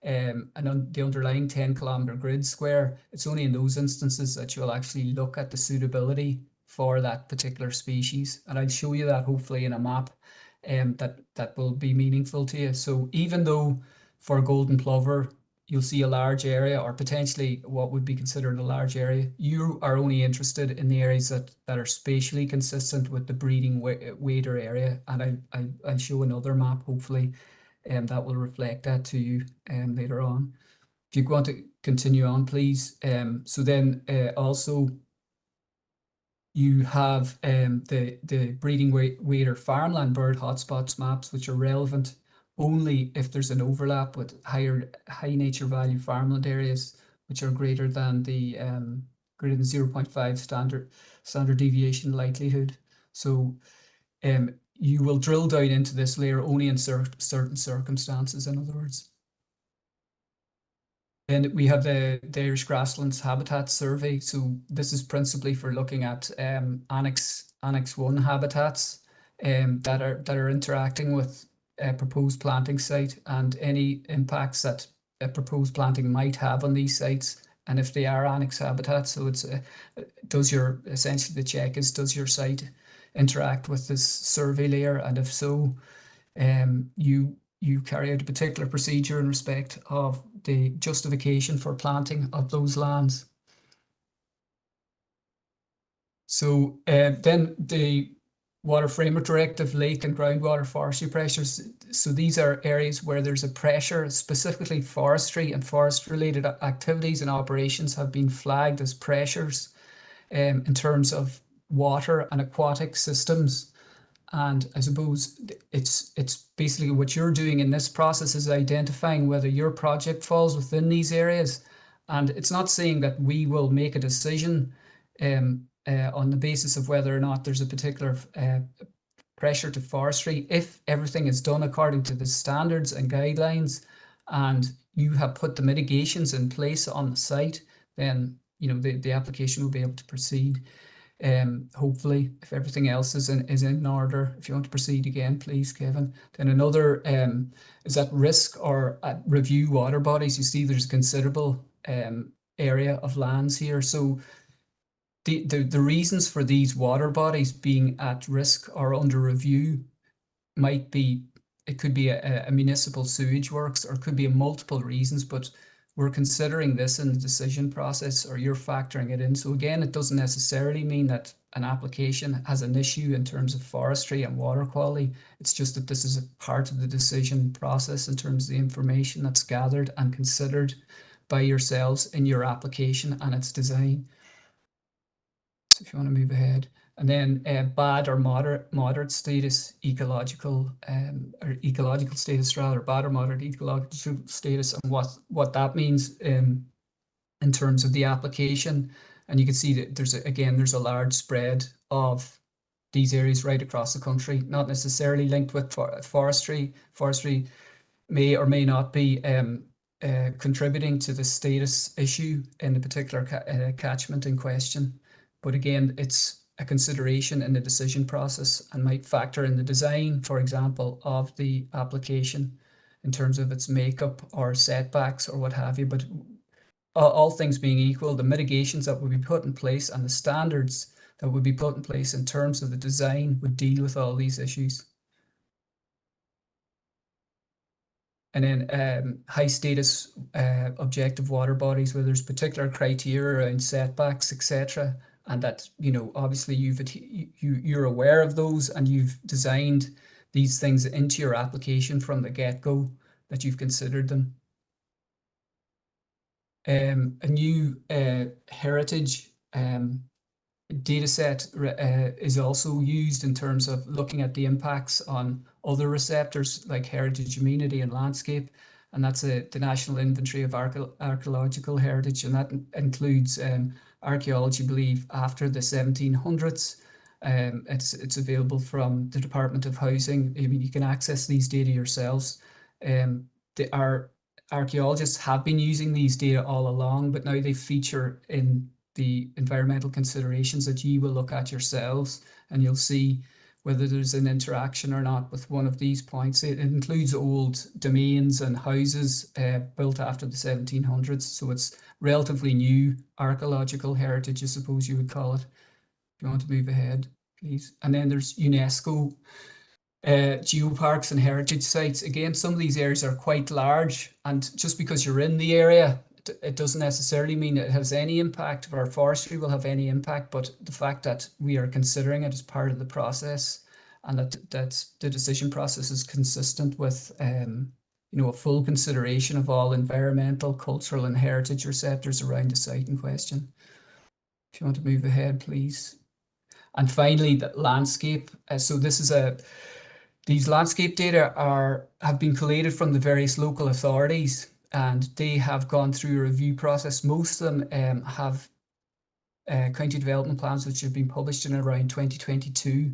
Speaker 5: and on the underlying 10-kilometre grid square, it's only in those instances that you'll actually look at the suitability for that particular species. And I'll show you that hopefully in a map that will be meaningful to you. So even though for golden plover, you'll see a large area, or potentially what would be considered a large area, you are only interested in the areas that are spatially consistent with the breeding wader area. And I'll show another map, hopefully, that will reflect that to you later on. If you want to continue on, please. So then also you have the breeding wader farmland bird hotspots maps, which are relevant only if there's an overlap with high nature value farmland areas, which are greater than the greater than 0.5 standard deviation likelihood. So you will drill down into this layer only in certain circumstances, in other words. And we have the Irish Grasslands Habitat Survey. So this is principally for looking at Annex 1 habitats that are interacting with a proposed planting site and any impacts that a proposed planting might have on these sites. And if they are annex habitats, so it's essentially the check is, does your site interact with this survey layer? And if so, you carry out a particular procedure in respect of the justification for planting of those lands. So then the Water Framework Directive, lake and groundwater forestry pressures. So these are areas where there's a pressure, specifically forestry and forest-related activities and operations have been flagged as pressures in terms of water and aquatic systems. And I suppose it's basically what you're doing in this process is identifying whether your project falls within these areas. And it's not saying that we will make a decision on the basis of whether or not there's a particular pressure to forestry. If everything is done according to the standards and guidelines and you have put the mitigations in place on the site, then the application will be able to proceed. Hopefully, if everything else is in order. If you want to proceed again, please, Kevin. Then another is at risk or at review water bodies. You see there's a considerable area of lands here. So the reasons for these water bodies being at risk or under review might be, it could be a municipal sewage works, or it could be multiple reasons, but we're considering this in the decision process, or you're factoring it in. So again, it doesn't necessarily mean that an application has an issue in terms of forestry and water quality. It's just that this is a part of the decision process in terms of the information that's gathered and considered by yourselves in your application and its design. So if you want to move ahead. And then bad or moderate status ecological, or ecological status rather, bad or moderate ecological status, and what that means in terms of the application. And you can see that there's a large spread of these areas right across the country, not necessarily linked with forestry. Forestry may or may not be contributing to the status issue in the particular catchment in question. But again, it's a consideration in the decision process and might factor in the design, for example, of the application in terms of its makeup or setbacks or what have you. But all things being equal, the mitigations that would be put in place and the standards that would be put in place in terms of the design would deal with all these issues. And then high status objective water bodies where there's particular criteria around setbacks, etc. And that, obviously you're aware of those and you've designed these things into your application from the get-go, that you've considered them. A new heritage data set is also used in terms of looking at the impacts on other receptors like heritage, amenity and landscape. And that's the National Inventory of Archaeological Heritage, and that includes archaeology, believe, after the 1700s. It's available from the Department of Housing. I mean, you can access these data yourselves. Our archaeologists have been using these data all along, but now they feature in the environmental considerations that you will look at yourselves, and you'll see whether there's an interaction or not with one of these points. It includes old domains and houses built after the 1700s, so it's relatively new archaeological heritage, I suppose you would call it. If you want to move ahead, please. And then there's UNESCO geoparks and heritage sites. Again, some of these areas are quite large, and just because you're in the area, it doesn't necessarily mean it has any impact, or forestry will have any impact, but the fact that we are considering it as part of the process, and that the decision process is consistent with you know, a full consideration of all environmental, cultural and heritage receptors around the site in question. If you want to move ahead, please. And finally, the landscape. So this is these landscape data have been collated from the various local authorities, and they have gone through a review process. Most of them have county development plans which have been published in around 2022,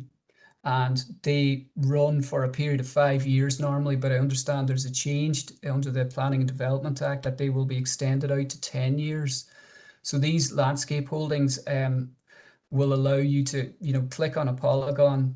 Speaker 5: and they run for a period of 5 years normally, but I understand there's a change under the Planning and Development Act that they will be extended out to 10 years. So these landscape holdings will allow you to, you know, click on a polygon,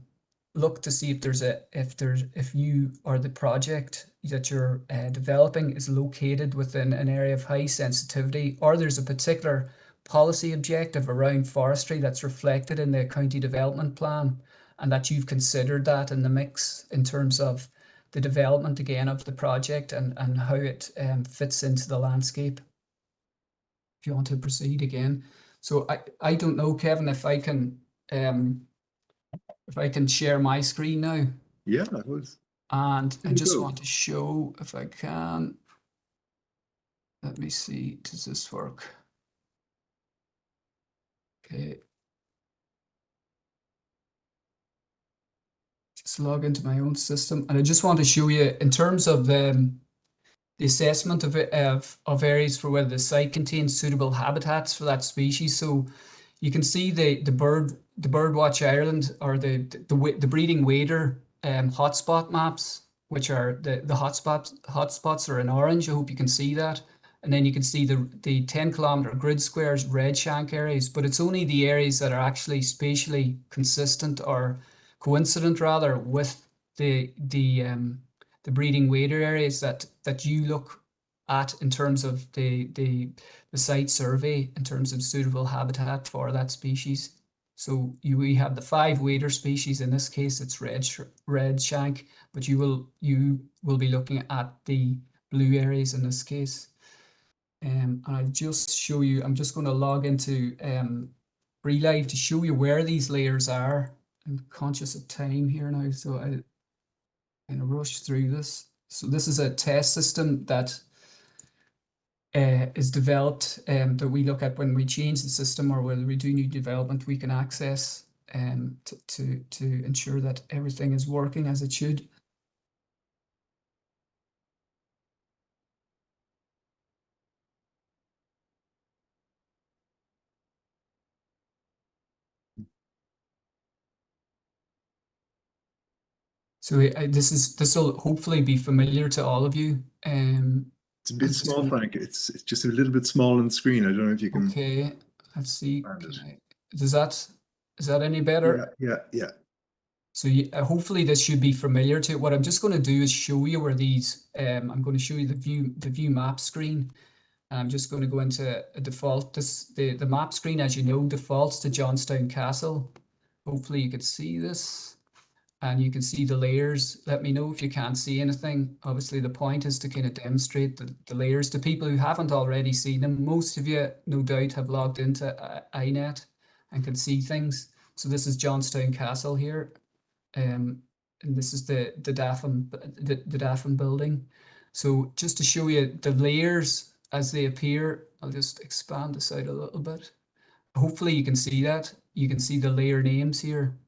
Speaker 5: look to see if you or the project that you're developing is located within an area of high sensitivity, or there's a particular policy objective around forestry that's reflected in the county development plan, and that you've considered that in the mix in terms of the development again of the project and how it fits into the landscape. If you want to proceed again. So I don't know, Kevin, if I can share my screen now.
Speaker 1: Yeah, I was.
Speaker 5: And I just
Speaker 1: go.
Speaker 5: want to show if I can. Let me see, does this work? Okay. Just log into my own system. And I just want to show you in terms of the assessment of areas for whether the site contains suitable habitats for that species. So you can see the Birdwatch Ireland, or the breeding wader hotspot maps, which are the hotspots are in orange. I hope you can see that. And then you can see the 10-kilometer grid squares, red shank areas, but it's only the areas that are actually spatially consistent or coincident rather with the breeding wader areas that you look at in terms of the site survey in terms of suitable habitat for that species. So we have the 5 wader species. In this case, it's red shank, but you will be looking at the blue areas in this case. And I'll just show you. I'm just going to log into Relive to show you where these layers are. I'm conscious of time here now, so I'm going to rush through this. So this is a test system that is developed that we look at when we change the system or whether we do new development, we can access to ensure that everything is working as it should. So this will hopefully be familiar to all of you.
Speaker 1: It's a bit small, Frank. It's just a little bit small on the screen. I don't know if you can.
Speaker 5: Okay, let's see. Is that any better?
Speaker 1: Yeah.
Speaker 5: So hopefully this should be familiar to what I'm just going to do is show you where these. I'm going to show you the view map screen. I'm just going to go into a default. The map screen, as you know, defaults to Johnstown Castle. Hopefully you can see this. And you can see the layers. Let me know if you can't see anything. Obviously, the point is to kind of demonstrate the layers to people who haven't already seen them. Most of you, no doubt, have logged into iNet and can see things. So this is Johnstown Castle here. And this is the Daffin building. So just to show you the layers as they appear, I'll just expand this out a little bit. Hopefully you can see that. You can see the layer names here.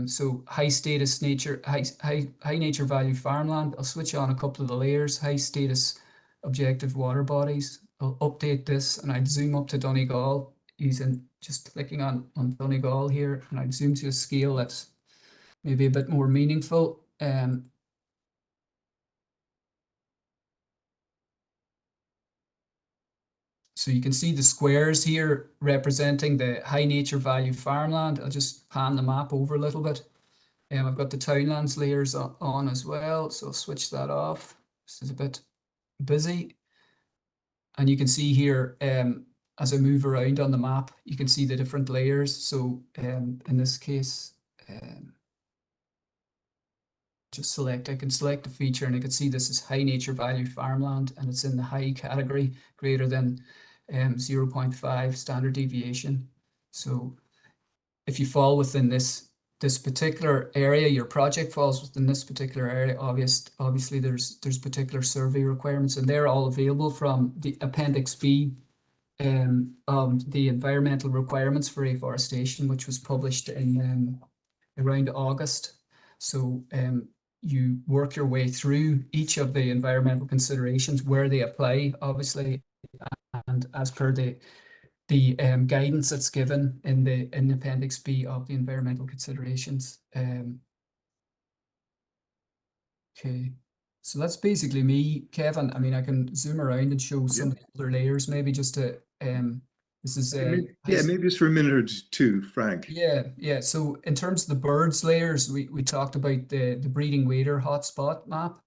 Speaker 5: So high status nature, high nature value farmland. I'll switch on a couple of the layers. High status objective water bodies. I'll update this and I'd zoom up to Donegal using just clicking on Donegal here, and I'd zoom to a scale that's maybe a bit more meaningful. So you can see the squares here representing the high nature value farmland. I'll just pan the map over a little bit. I've got the townlands layers on as well, so I'll switch that off. This is a bit busy. And you can see here, as I move around on the map, you can see the different layers. So in this case, I can select a feature and I can see this is high nature value farmland and it's in the high category, greater than 0.5 standard deviation. So if you fall within this particular area, your project falls within this particular area, obviously there's particular survey requirements, and they're all available from the Appendix B the environmental requirements for afforestation, which was published in around August. So you work your way through each of the environmental considerations where they apply, obviously, and as per the guidance that's given in the Appendix B of the environmental considerations. Okay, so that's basically me, Kevin. I mean, I can zoom around and show some of the other layers, maybe just to this is
Speaker 1: maybe just for a minute or two, Frank.
Speaker 5: Yeah. So in terms of the birds layers, we talked about the breeding wader hotspot map.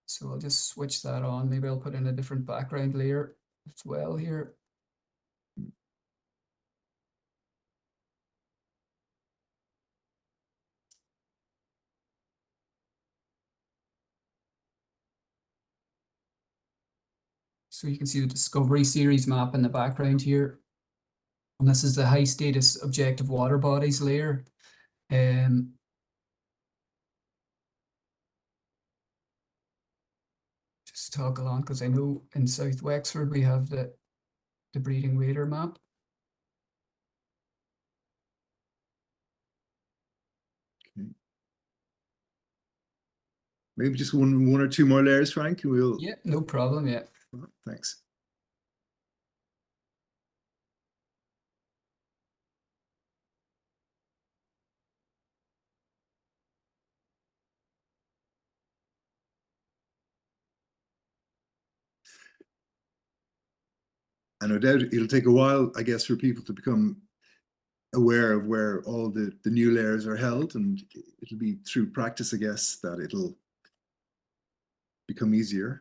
Speaker 5: So I'll just switch that on. Maybe I'll put in a different background layer as well here. So you can see the Discovery Series map in the background here. And this is the high status objective water bodies layer. Just toggle on because I know in South Wexford we have the breeding wader map.
Speaker 1: Okay. Maybe just one or two more layers, Frank. We'll.
Speaker 5: Yeah, no problem. Yeah.
Speaker 1: Well, thanks. And no doubt it'll take a while, I guess, for people to become aware of where all the new layers are held, and it'll be through practice, I guess, that it'll become easier.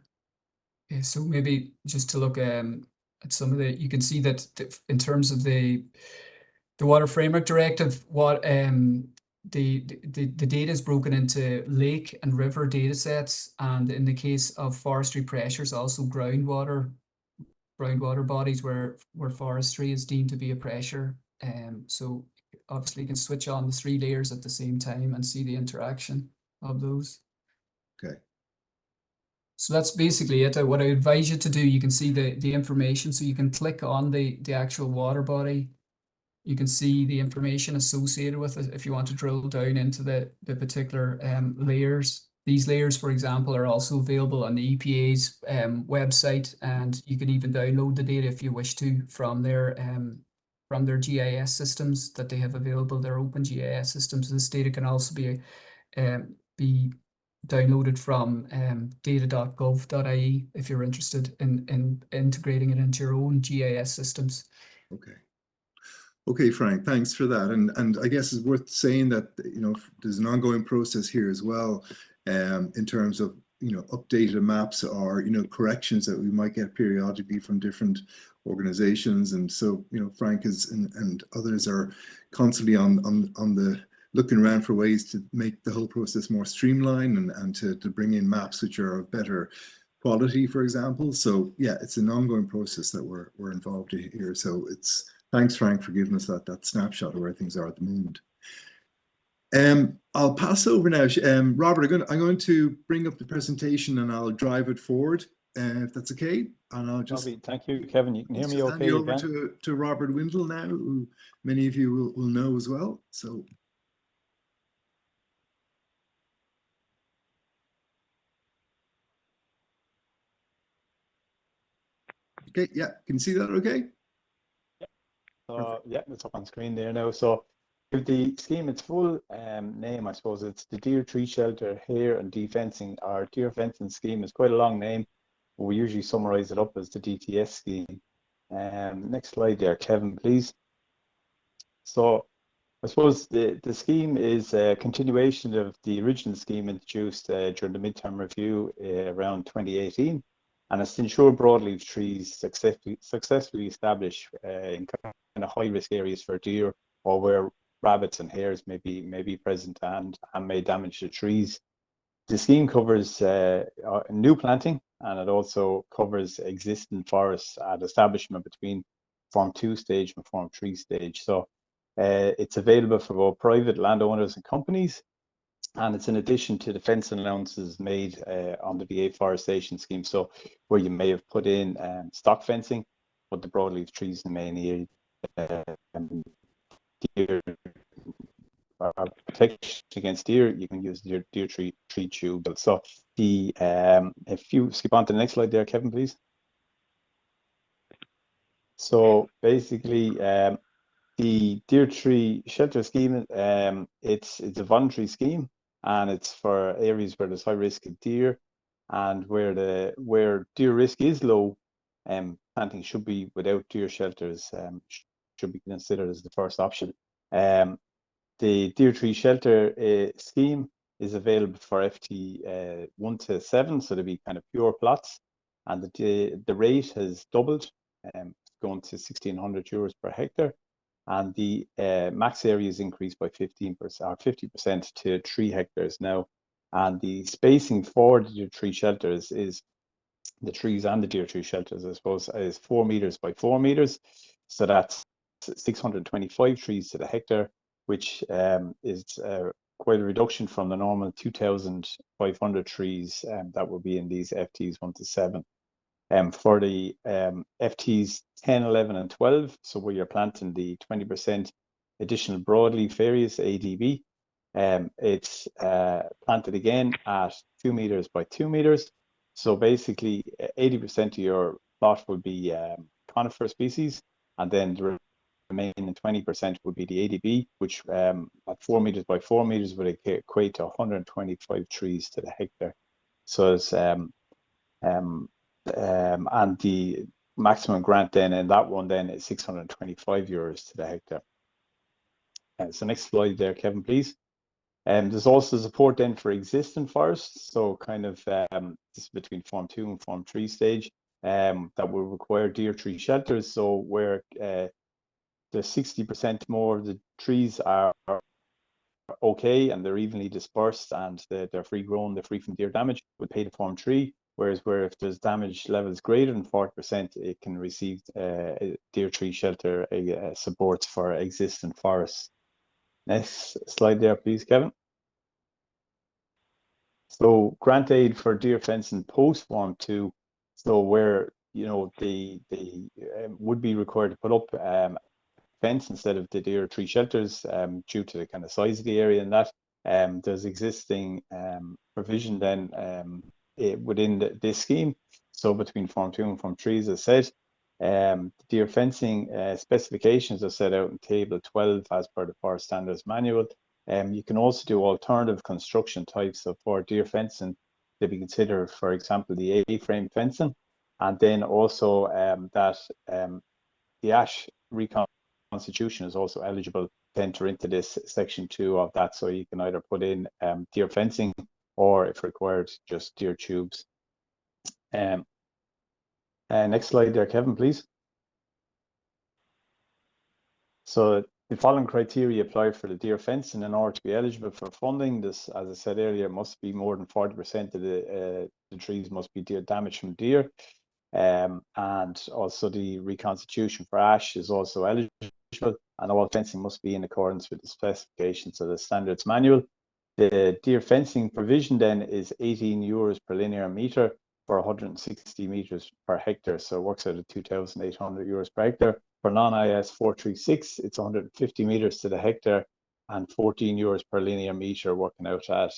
Speaker 5: Okay, so maybe just to look at some of you can see that in terms of the Water Framework Directive, what the data is broken into lake and river data sets, and in the case of forestry pressures, also groundwater bodies where forestry is deemed to be a pressure. So obviously you can switch on the 3 layers at the same time and see the interaction of those.
Speaker 1: Okay.
Speaker 5: So that's basically it. What I advise you to do, you can see the information, so you can click on the actual water body. You can see the information associated with it if you want to drill down into the particular layers. These layers, for example, are also available on the EPA's website, and you can even download the data if you wish to from their GIS systems that they have available. Their open GIS systems. This data can also be downloaded from data.gov.ie if you're interested in integrating it into your own GIS systems.
Speaker 1: Okay. Okay, Frank, thanks for that. And I guess it's worth saying that, you know, there's an ongoing process here as well, in terms of, you know, updated maps or, you know, corrections that we might get periodically from different organizations. And so, you know, Frank is and others are constantly on the looking around for ways to make the whole process more streamlined and to bring in maps which are of better quality, for example. So yeah, it's an ongoing process that we're involved in here. So it's thanks, Frank, for giving us that snapshot of where things are at the moment. I'll pass over now. Robert, I'm going to bring up the presentation and I'll drive it forward, if that's okay. And I'll just
Speaker 6: thank you, Kevin. You can hear me okay?
Speaker 1: Hand you over to Robert Windle now, who many of you will know as well. So. Okay, yeah, can you see that okay?
Speaker 6: Yeah, it's up on screen there now. So if the scheme, its full name, I suppose, it's the Deer Tree Shelter, Hare and Defencing, or Deer Fencing Scheme. It's quite a long name. We usually summarize it up as the DTS scheme. Next slide there, Kevin, please. So I suppose the scheme is a continuation of the original scheme introduced during the midterm review around 2018, and it's to ensure broadleaf trees successfully establish in kind of high-risk areas for deer, or where rabbits and hares may be present and may damage the trees. The scheme covers new planting, and it also covers existing forests at establishment between Form 2 stage and Form 3 stage. So it's available for both private landowners and companies, and it's in addition to the fencing allowances made under the afforestation scheme. So where you may have put in stock fencing, but the broadleaf trees in the main area, deer protection against deer, you can use deer tree tube. So the if you skip on to the next slide there, Kevin, please. So basically, the deer tree shelter scheme, it's a voluntary scheme, and it's for areas where there's high risk of deer, and where deer risk is low, planting should be without deer shelters, should be considered as the first option. The deer tree shelter scheme is available for FT 1 to 7, so there'll be kind of pure plots, and the rate has doubled, going to €1,600 per hectare, and the max area is increased by 15% or 50% to 3 hectares now. And the spacing for the deer tree shelters is the trees and the deer tree shelters, I suppose, is 4 meters by 4 meters, so that's 625 trees to the hectare, which is quite a reduction from the normal 2,500 trees that will be in these FTs 1 to 7. For the FTs 10, 11, and 12, so where you're planting the 20% additional broadleaf areas, ADB, it's planted again at 2 meters by 2 meters. So basically, 80% of your plot would be conifer species, and then the remaining 20% would be the ADB, which at 4 meters by 4 meters would equate to 125 trees to the hectare. So it's and the maximum grant then in that one then is €625 to the hectare. So next slide there, Kevin, please. There's also support then for existing forests, so kind of this is between Form 2 and Form 3 stage, that will require deer tree shelters. So where the 60% more of the trees are okay and they're evenly dispersed and they're free grown, they're free from deer damage, would pay the Form 3. Whereas where if there's damage levels greater than 40%, it can receive deer tree shelter supports for existing forests. Next slide there, please, Kevin. So grant aid for deer fencing post Form 2, so where they would be required to put up fence instead of the deer tree shelters due to the kind of size of the area, and that there's existing provision then within this scheme. So between Form 2 and Form 3, as I said, the deer fencing specifications are set out in Table 12 as per the Forest Standards Manual. You can also do alternative construction types. So for deer fencing, to be considered, for example, the A-frame fencing, and then also that the ash reconstitution is also eligible to enter into this section 2 of that. So you can either put in deer fencing, or if required, just deer tubes. Next slide there, Kevin, please. So the following criteria apply for the deer fencing in order to be eligible for funding. This, as I said earlier, must be more than 40% of the trees must be deer damage from deer. And also the reconstitution for ash is also eligible, and all fencing must be in accordance with the specifications of the Standards Manual. The deer fencing provision then is €18 per linear meter for 160 meters per hectare, so it works out at €2,800 per hectare. For non-IS 436, it's 150 meters to the hectare and €14 per linear meter, working out at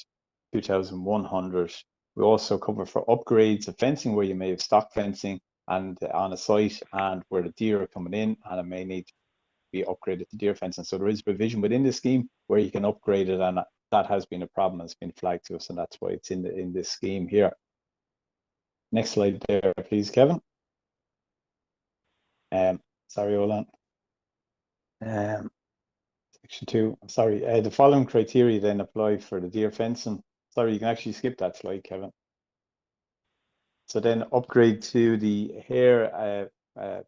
Speaker 6: 2,100. We also cover for upgrades of fencing where you may have stock fencing and on a site, and where the deer are coming in and it may need to be upgraded to deer fencing. So there is provision within the scheme where you can upgrade it, and that has been a problem that's been flagged to us, and that's why it's in this scheme here. Next slide there, please, Kevin. Sorry, hold on. Section 2. Sorry, the following criteria then apply for the deer fencing. Sorry, you can actually skip that slide, Kevin. So then upgrade to the Hare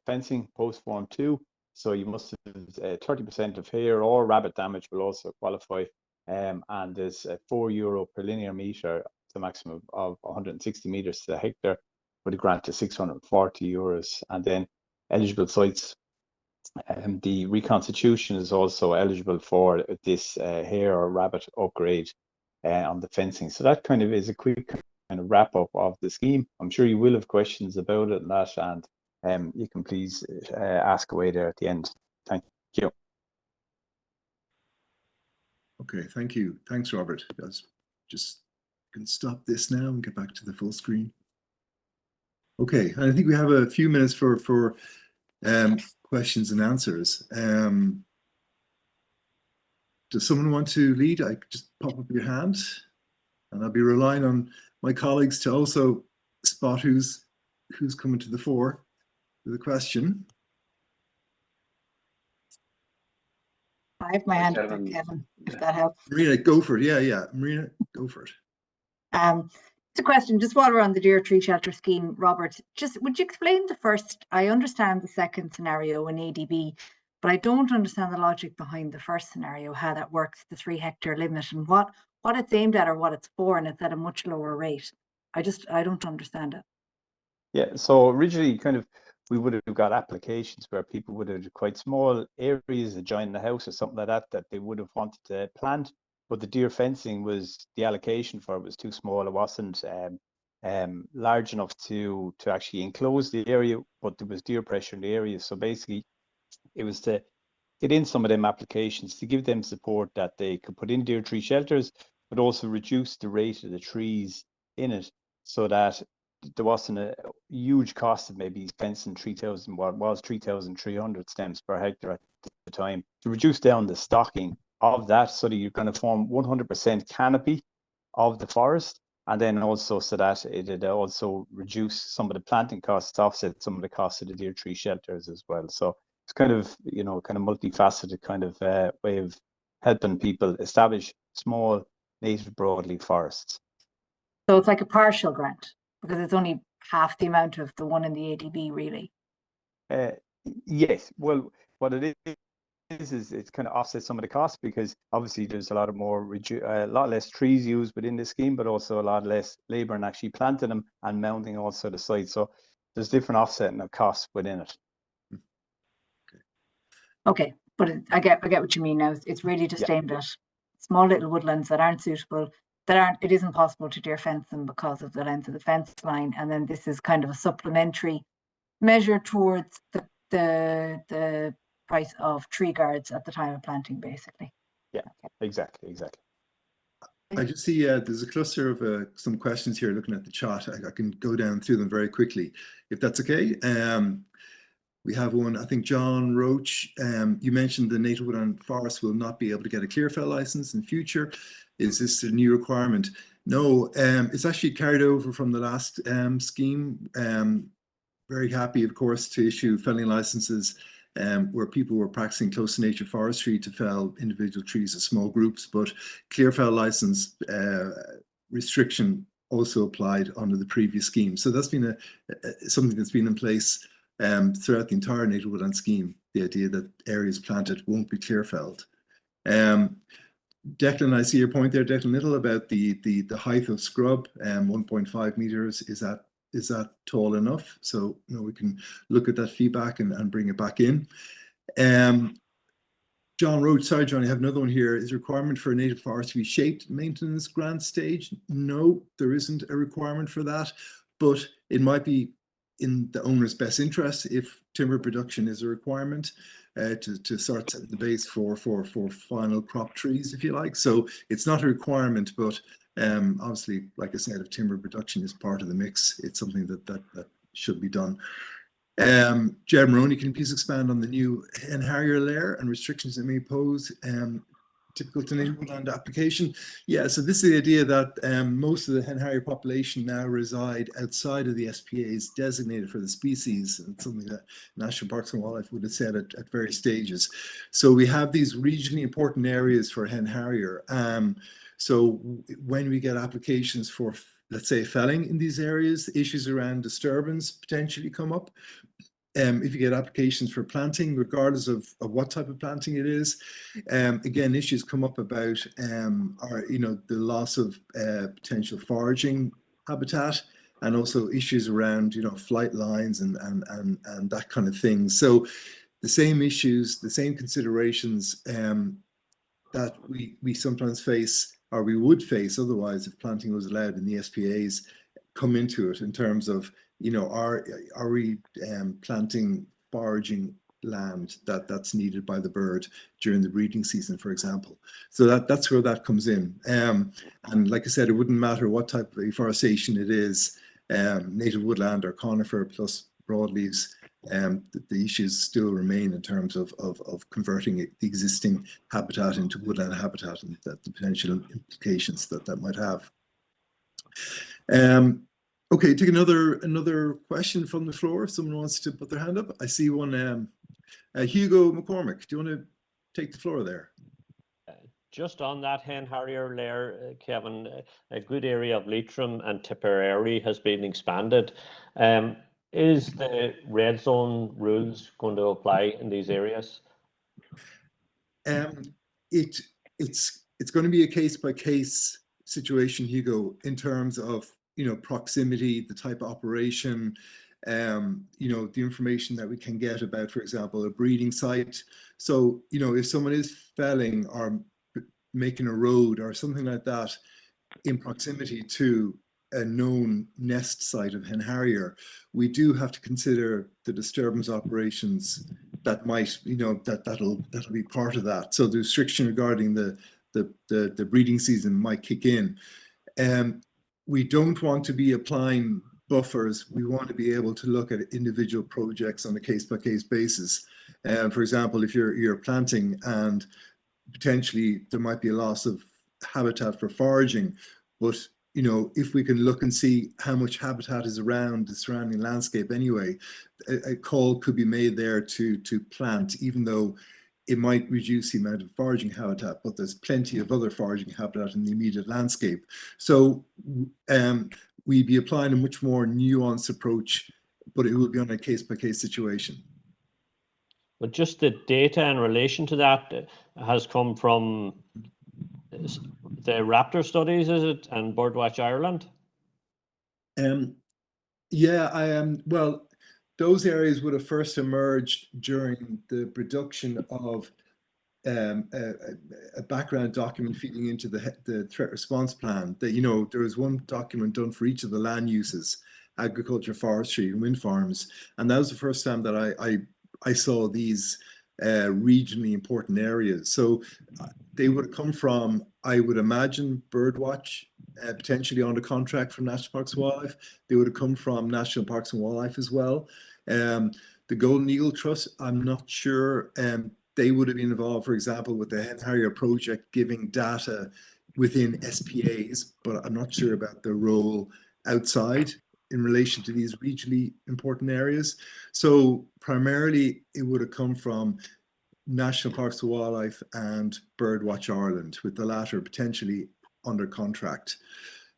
Speaker 6: fencing post form 2. So you must have 30% of hare or rabbit damage will also qualify. And there's €4 per linear meter, the maximum of 160 meters to the hectare, with a grant to €640. And then eligible sites, the reconstitution is also eligible for this hare or rabbit upgrade on the fencing. So that kind of is a quick kind of wrap up of the scheme. I'm sure you will have questions about it and that, and you can please ask away there at the end. Thank you.
Speaker 1: Okay, thank you. Thanks, Robert. Just can stop this now and get back to the full screen. Okay, and I think we have a few minutes for questions and answers. Does someone want to lead? I just pop up your hand, and I'll be relying on my colleagues to also spot who's coming to the fore with a question.
Speaker 7: I have my hand up, Kevin, if that helps.
Speaker 1: Marina, go for it. Yeah, Marina, go for it.
Speaker 7: It's a question, just while we're on the deer tree shelter scheme, Robert, just would you explain the first? I understand the second scenario in ADB, but I don't understand the logic behind the first scenario, how that works, the 3 hectare limit, and what it's aimed at or what it's for, and it's at a much lower rate. I don't understand it.
Speaker 6: Yeah, so originally we would have got applications where people would have quite small areas adjoining the house or something like that they would have wanted to plant, but the deer fencing was, the allocation for it was too small. It wasn't large enough to actually enclose the area, but there was deer pressure in the area. So basically it was to get in some of them applications to give them support that they could put in deer tree shelters, but also reduce the rate of the trees in it, so that there wasn't a huge cost of maybe fencing 3,000, what was 3,300 stems per hectare at the time, to reduce down the stocking of that, so that you're going to form 100% canopy of the forest, and then also so that it'd also reduce some of the planting costs, offset some of the costs of the deer tree shelters as well. So it's kind of multifaceted kind of way of helping people establish small native broadleaf forests.
Speaker 7: So it's like a partial grant, because it's only half the amount of the one in the ADB, really.
Speaker 6: Yes, well, what it is it's kind of offset some of the costs, because obviously there's a lot less trees used within this scheme, but also a lot less labor in actually planting them and mounting also the site. So there's different offsetting of costs within it.
Speaker 7: Okay, but I get what you mean now. It's really just aimed at small little woodlands that aren't suitable, it isn't possible to deer fence them because of the length of the fence line, and then this is kind of a supplementary measure towards the price of tree guards at the time of planting, basically.
Speaker 6: Yeah, exactly.
Speaker 1: I just see there's a cluster of some questions here looking at the chat. I can go down through them very quickly, if that's okay. We have one, I think, John Roach. You mentioned the native woodland forest will not be able to get a clearfell license in future. Is this a new requirement? No, it's actually carried over from the last scheme. Very happy, of course, to issue felling licenses where people were practicing close to nature forestry to fell individual trees as small groups, but clearfell license restriction also applied under the previous scheme. So that's been something that's been in place throughout the entire native woodland scheme, the idea that areas planted won't be clearfelled. Declan, I see your point there, Declan Little, about the height of scrub. 1.5 meters, is that tall enough? So we can look at that feedback and bring it back in. John Roach, sorry, John, I have another one here. Is a requirement for a native forest to be shaped maintenance grant stage? No, there isn't a requirement for that, but it might be in the owner's best interest if timber production is a requirement to start setting the base for final crop trees, if you like. So it's not a requirement, but obviously, like I said, if timber production is part of the mix, it's something that should be done. Jed Maroney, can you please expand on the new Hare layer and restrictions it may pose typical to native woodland application. Yeah, so this is the idea that most of the hen harrier population now reside outside of the SPAs designated for the species, and something that National Parks and Wildlife would have said at various stages. So we have these regionally important areas for hen harrier. So when we get applications for, let's say, felling in these areas, issues around disturbance potentially come up. If you get applications for planting, regardless of what type of planting it is, again, issues come up about the loss of potential foraging habitat, and also issues around flight lines and that kind of thing. So the same issues, the same considerations that we sometimes face, or we would face otherwise if planting was allowed in the SPAs, come into it in terms of are we planting foraging land that's needed by the bird during the breeding season, for example. So that's where that comes in. And like I said, it wouldn't matter what type of afforestation it is, native woodland or conifer plus broadleaves. The issues still remain in terms of converting the existing habitat into woodland habitat, and the potential implications that might have. Okay, take another question from the floor. If someone wants to put their hand up. I see one. Hugo McCormick, do you want to take the floor there?
Speaker 8: Just on that hen harrier layer, Kevin, a good area of Leitrim and Tipperary has been expanded. Is the red zone rules going to apply in these areas?
Speaker 1: It's going to be a case by case situation, Hugo, in terms of proximity, the type of operation, the information that we can get about, for example, a breeding site. So if someone is felling or making a road or something like that in proximity to a known nest site of hen harrier, we do have to consider the disturbance operations that might, that'll be part of that. So the restriction regarding the breeding season might kick in. We don't want to be applying buffers. We want to be able to look at individual projects on a case-by-case basis. For example, if you're planting and potentially there might be a loss of habitat for foraging, but if we can look and see how much habitat is around the surrounding landscape anyway, a call could be made there to plant, even though it might reduce the amount of foraging habitat, but there's plenty of other foraging habitat in the immediate landscape. So we'd be applying a much more nuanced approach, but it will be on a case-by-case situation.
Speaker 8: But just the data in relation to that has come from the raptor studies, is it, and Birdwatch Ireland?
Speaker 1: Yeah, well, those areas would have first emerged during the production of a background document feeding into the threat response plan. That there was one document done for each of the land uses, agriculture, forestry, and wind farms, and that was the first time that I saw these regionally important areas. So they would have come from, I would imagine, Birdwatch, potentially on the contract from National Parks and Wildlife. They would have come from National Parks and Wildlife as well. The Golden Eagle Trust, I'm not sure. They would have been involved, for example, with the hen harrier project, giving data within SPAs, but I'm not sure about their role outside in relation to these regionally important areas. So primarily it would have come from National Parks and Wildlife and Birdwatch Ireland, with the latter potentially under contract.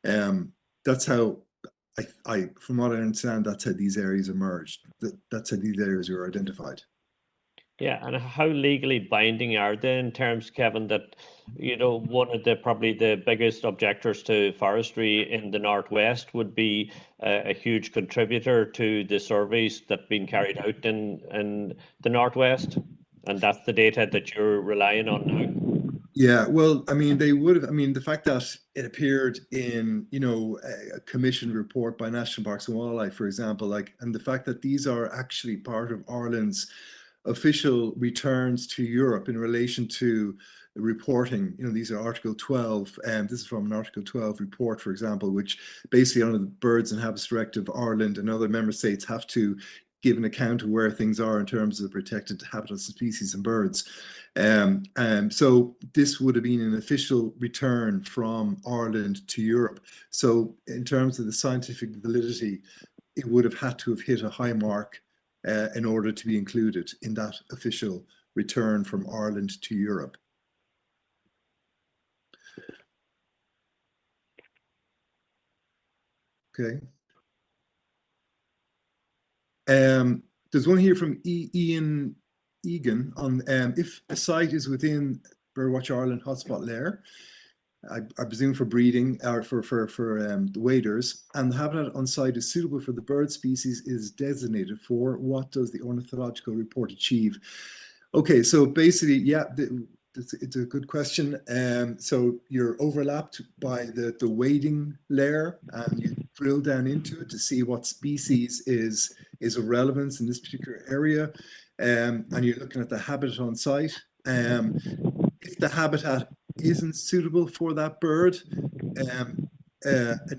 Speaker 1: That's how from what I understand, that's how these areas emerged. That's how these areas were identified.
Speaker 8: Yeah, and how legally binding are they in terms, Kevin, that, one of probably the biggest objectors to forestry in the Northwest would be a huge contributor to the surveys that have been carried out in the Northwest, and that's the data that you're relying on now?
Speaker 1: Yeah, well, they would have, the fact that it appeared in, a commissioned report by National Parks and Wildlife, for example, and the fact that these are actually part of Ireland's official returns to Europe in relation to reporting. These are Article 12, and this is from an Article 12 report, for example, which basically under the Birds and Habits Directive, Ireland and other member states have to give an account of where things are in terms of protected habitats and species and birds. So this would have been an official return from Ireland to Europe. So in terms of the scientific validity, it would have had to have hit a high mark in order to be included in that official return from Ireland to Europe. Okay. There's one here from Ian Egan on if a site is within Birdwatch Ireland hotspot layer, I presume for breeding or for the waders, and the habitat on site is suitable for the bird species is designated for, what does the ornithological report achieve? Okay, so basically, yeah, it's a good question. So you're overlapped by the wading layer, and you drill down into it to see what species is of relevance in this particular area, and you're looking at the habitat on site. If the habitat isn't suitable for that bird, an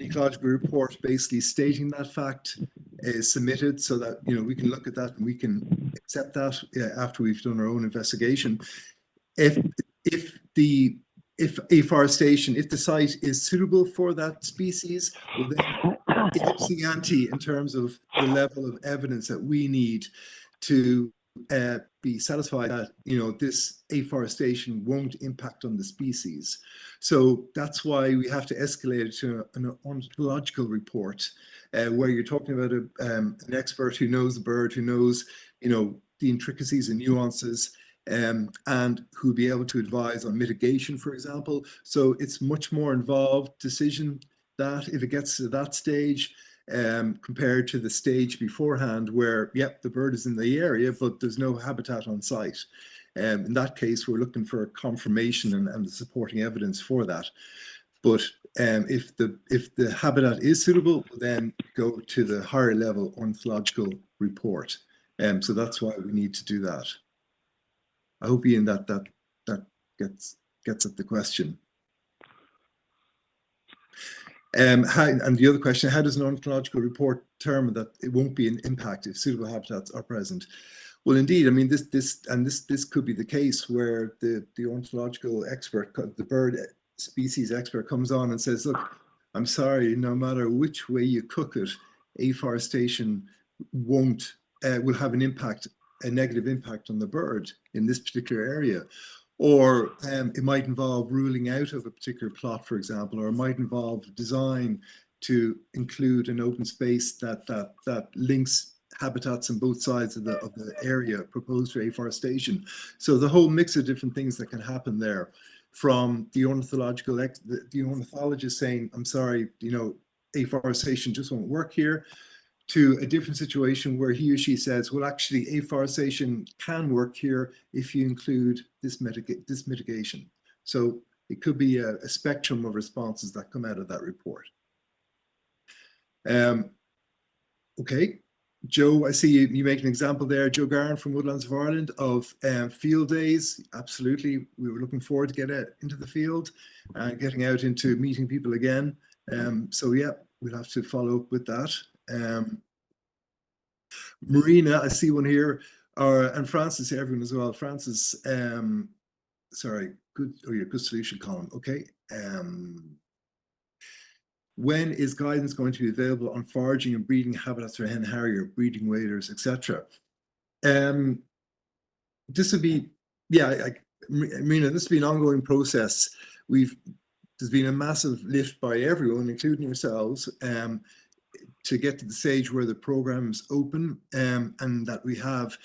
Speaker 1: ecological report basically stating that fact is submitted so that, you know, we can look at that and we can accept that after we've done our own investigation. If afforestation, if the site is suitable for that species, well, then it ups the ante in terms of the level of evidence that we need to be satisfied that, you know, this afforestation won't impact on the species. So that's why we have to escalate it to an ornithological report, where you're talking about an expert who knows the bird, who knows, you know, the intricacies and nuances, and who'll be able to advise on mitigation, for example. So it's much more involved decision that if it gets to that stage, compared to the stage beforehand where, yep, the bird is in the area, but there's no habitat on site. In that case, we're looking for confirmation and the supporting evidence for that. But if the habitat is suitable, then go to the higher level ornithological report. So that's why we need to do that. I hope, Ian, that gets at the question. And the other question, how does an ornithological report determine that it won't be an impact if suitable habitats are present? Well, indeed, I mean, this could be the case where the ornithological expert, the bird species expert, comes on and says, look, I'm sorry, no matter which way you cook it, afforestation will have an impact, a negative impact on the bird in this particular area. Or it might involve ruling out of a particular plot, for example, or it might involve design to include an open space that links habitats on both sides of the area proposed for afforestation. So the whole mix of different things that can happen there, from the ornithologist saying, I'm sorry, you know, afforestation just won't work here, to a different situation where he or she says, well, actually, afforestation can work here if you include this mitigation. So it could be a spectrum of responses that come out of that report. Okay, Joe, I see you make an example there, Joe Garn from Woodlands of Ireland, of field days. Absolutely, we were looking forward to get into the field and getting out into meeting people again. So yeah, we'll have to follow up with that. Marina, I see one here, and Francis, everyone as well. Francis, sorry, good solution column. Okay. When is guidance going to be available on foraging and breeding habitats for hen harrier, breeding waders, etc.? This would be, yeah, Marina, this would be an ongoing process. There's been a massive lift by everyone, including yourselves, to get to the stage where the program is open, and that we have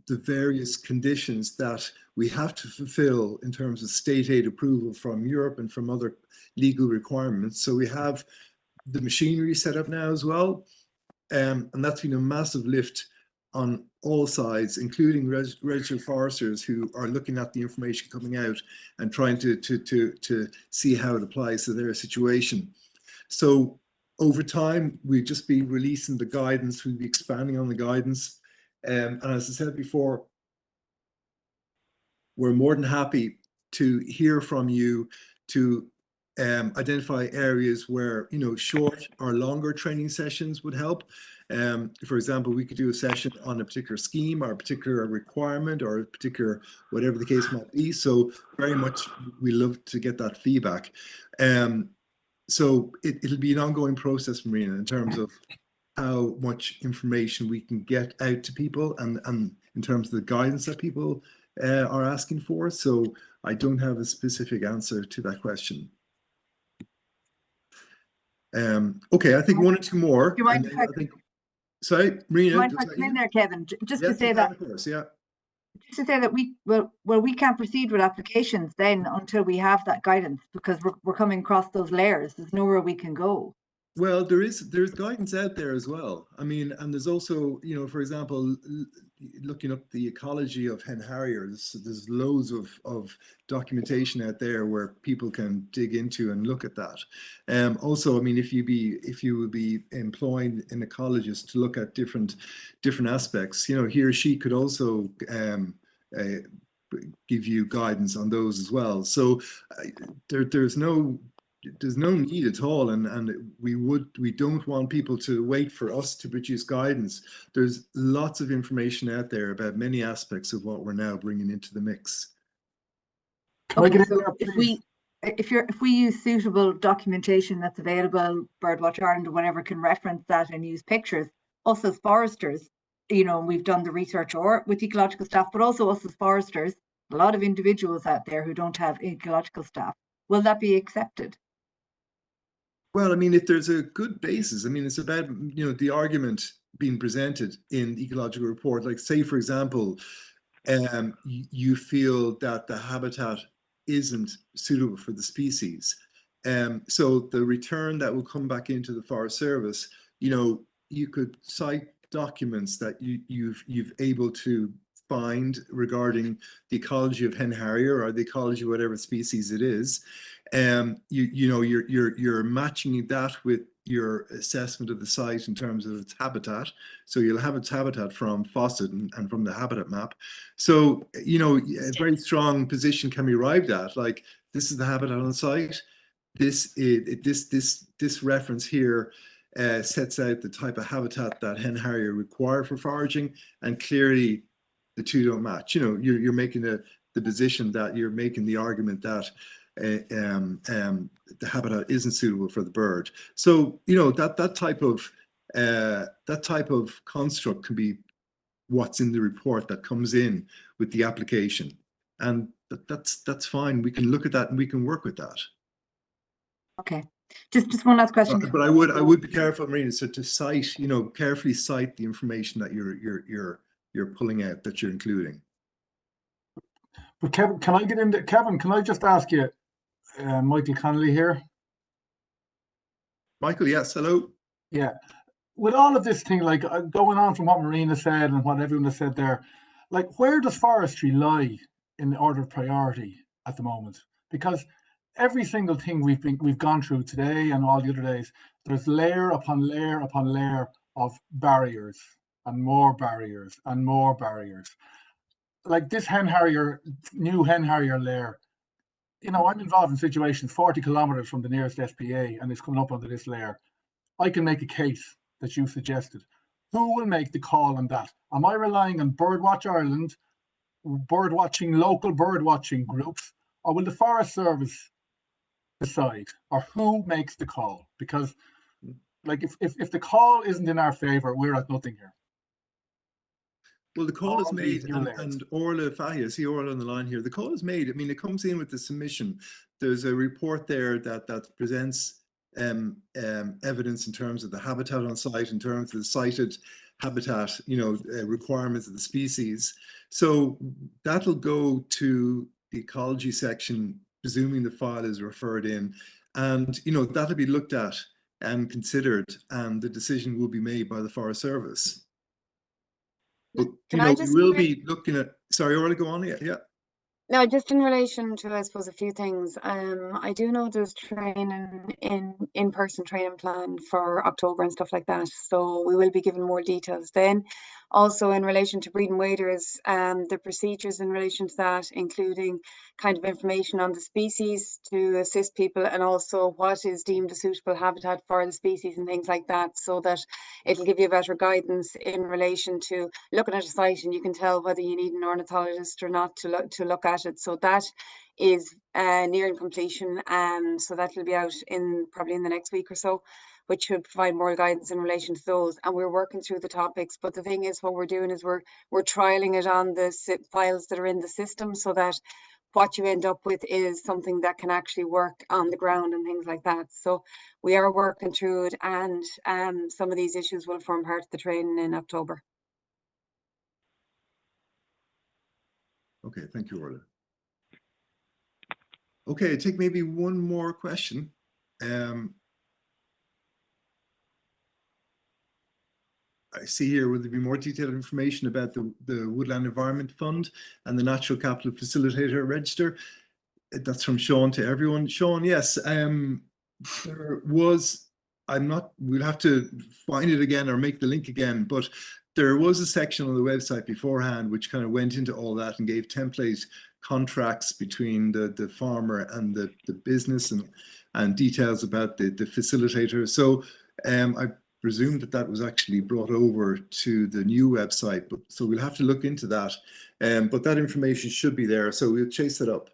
Speaker 1: the various conditions that we have to fulfill in terms of state aid approval from Europe and from other legal requirements. So we have the machinery set up now as well, and that's been a massive lift on all sides, including registered foresters who are looking at the information coming out and trying to see how it applies to their situation. So over time, we'll just be releasing the guidance, we'll be expanding on the guidance. And as I said before, we're more than happy to hear from you to identify areas where, you know, short or longer training sessions would help. For example, we could do a session on a particular scheme or a particular requirement or a particular whatever the case might be. So very much we love to get that feedback. So it'll be an ongoing process, Marina, in terms of how much information we can get out to people and in terms of the guidance that people are asking for. So I don't have a specific answer to that question. Okay, I think one or two more.
Speaker 7: Do you mind if I
Speaker 1: sorry, Marina.
Speaker 7: do you mind if I come in there, Kevin? Just to
Speaker 1: Yes,
Speaker 7: say
Speaker 1: you
Speaker 7: that,
Speaker 1: can, of course, yeah.
Speaker 7: just to say that we can't proceed with applications then until we have that guidance, because we're coming across those layers. There's nowhere we can go.
Speaker 1: Well, there's guidance out there as well. I mean, and there's also, you know, for example, looking up the ecology of hen harrier, there's loads of documentation out there where people can dig into and look at that. Also, I mean, if you would be employing an ecologist to look at different aspects, you know, he or she could also give you guidance on those as well. So there's no need at all, and we don't want people to wait for us to produce guidance. There's lots of information out there about many aspects of what we're now bringing into the mix.
Speaker 7: Okay, so if we use suitable documentation that's available, Birdwatch Ireland or whatever can reference that and use pictures, us as foresters, you know, we've done the research or with ecological staff, but also us as foresters, a lot of individuals out there who don't have ecological staff, will that be accepted?
Speaker 1: Well, I mean, if there's a good basis, I mean, it's about, you know, the argument being presented in the ecological report. Like, say, for example, you feel that the habitat isn't suitable for the species. So the return that will come back into the Forest Service, you know, you could cite documents that you've able to find regarding the ecology of hen harrier or the ecology of whatever species it is. You know, you're matching that with your assessment of the site in terms of its habitat. So you'll have its habitat from Fawcett and from the habitat map. So, you know, a very strong position can be arrived at, like, this is the habitat on the site. This reference here sets out the type of habitat that hen harrier require for foraging, and clearly the two don't match. You know, you're making the position that you're making the argument that the habitat isn't suitable for the bird. So, you know, that type of construct can be what's in the report that comes in with the application, and that's fine. We can look at that and we can work with that.
Speaker 7: Okay, just one last question.
Speaker 1: But I would be careful, Marina, so to cite, you know, carefully cite the information that you're pulling out, that you're including.
Speaker 9: But Kevin, can I get into Kevin? Can I just ask you, Michael Connolly here?
Speaker 1: Michael, yes, hello.
Speaker 9: Yeah, with all of this thing, like going on from what Marina said and what everyone has said there, like, where does forestry lie in the order of priority at the moment? Because every single thing we've gone through today and all the other days, there's layer upon layer upon layer of barriers and more barriers and more barriers. Like this new hen harrier layer, you know, I'm involved in situations 40 kilometers from the nearest SPA and it's coming up under this layer. I can make a case that you suggested. Who will make the call on that? Am I relying on Birdwatch Ireland, local birdwatching groups, or will the Forest Service decide, or who makes the call? Because, like, if the call isn't in our favor, we're at nothing here.
Speaker 1: Well, the call is made, and Orla Fahia, see Orla on the line here. The call is made. I mean, it comes in with the submission. There's a report there that presents evidence in terms of the habitat on site, in terms of the cited habitat, you know, requirements of the species. So that'll go to the ecology section, presuming the file is referred in, and, you know, that'll be looked at and considered, and the decision will be made by the Forest Service. But, you know, we will be looking at, sorry, Orla, go on, yeah.
Speaker 10: No, just in relation to, I suppose, a few things. I do know there's training in-person training planned for October and stuff like that. So we will be given more details then. Also in relation to breeding waders, the procedures in relation to that, including kind of information on the species to assist people, and also what is deemed a suitable habitat for the species and things like that, so that it'll give you better guidance in relation to looking at a site and you can tell whether you need an ornithologist or not to look at it. So that is nearing completion, so that will be out probably in the next week or so, which should provide more guidance in relation to those. And we're working through the topics, but the thing is, what we're doing is we're trialing it on the files that are in the system, so that what you end up with is something that can actually work on the ground and things like that. So we are working through it, and some of these issues will form part of the training in October.
Speaker 1: Okay, thank you, Orla. Okay, I take maybe one more question. I see here, will there be more detailed information about the Woodland Environment Fund and the Natural Capital Facilitator Register? That's from Sean to everyone. Sean, yes, there was, we'll have to find it again or make the link again, but there was a section on the website beforehand which kind of went into all that and gave template contracts between the farmer and the business, and details about the facilitator. So I presume that was actually brought over to the new website, but so we'll have to look into that. But that information should be there, so we'll chase it up.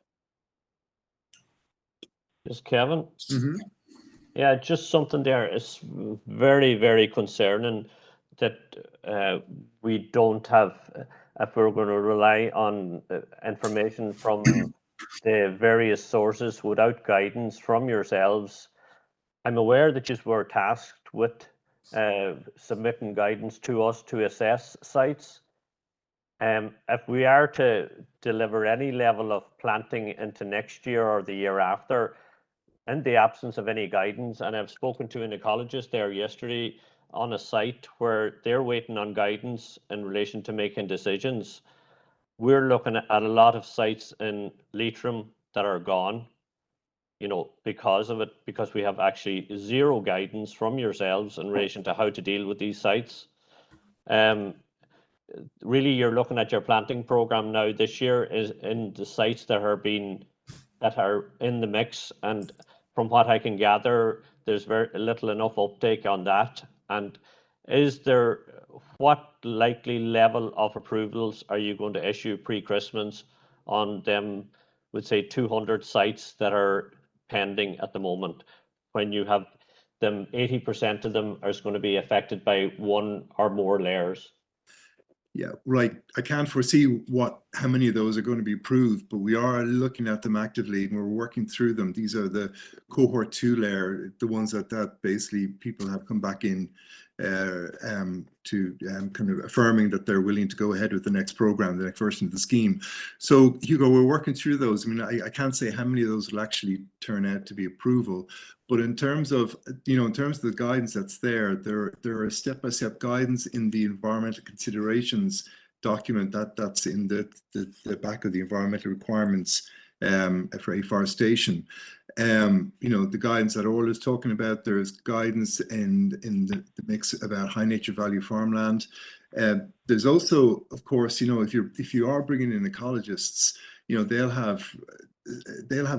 Speaker 8: Yes, Kevin.
Speaker 1: Mm-hmm.
Speaker 8: Yeah, just something there. It's very, very concerning that we don't have, if we're going to rely on information from the various sources without guidance from yourselves. I'm aware that you were tasked with submitting guidance to us to assess sites. If we are to deliver any level of planting into next year or the year after, in the absence of any guidance, and I've spoken to an ecologist there yesterday on a site where they're waiting on guidance in relation to making decisions. We're looking at a lot of sites in Leitrim that are gone, you know, because of it, because we have actually zero guidance from yourselves in relation to how to deal with these sites. Really, you're looking at your planting program now this year is in the sites that are in the mix, and from what I can gather, there's very little enough uptake on that. And what likely level of approvals are you going to issue pre-Christmas on them, would say 200 sites that are pending at the moment, when you have them, 80% of them are going to be affected by one or more layers?
Speaker 1: Yeah, right. I can't foresee how many of those are going to be approved, but we are looking at them actively and we're working through them. These are the cohort 2 layer, the ones that basically people have come back in to kind of affirming that they're willing to go ahead with the next program, the next version of the scheme. So Hugo, we're working through those. I mean, I can't say how many of those will actually turn out to be approval, but in terms of, in terms of the guidance that's there are step-by-step guidance in the environmental considerations document that's in the back of the environmental requirements for afforestation. The guidance that Orla is talking about, there's guidance in the mix about high nature value farmland. There's also, of course, if you are bringing in ecologists, they'll have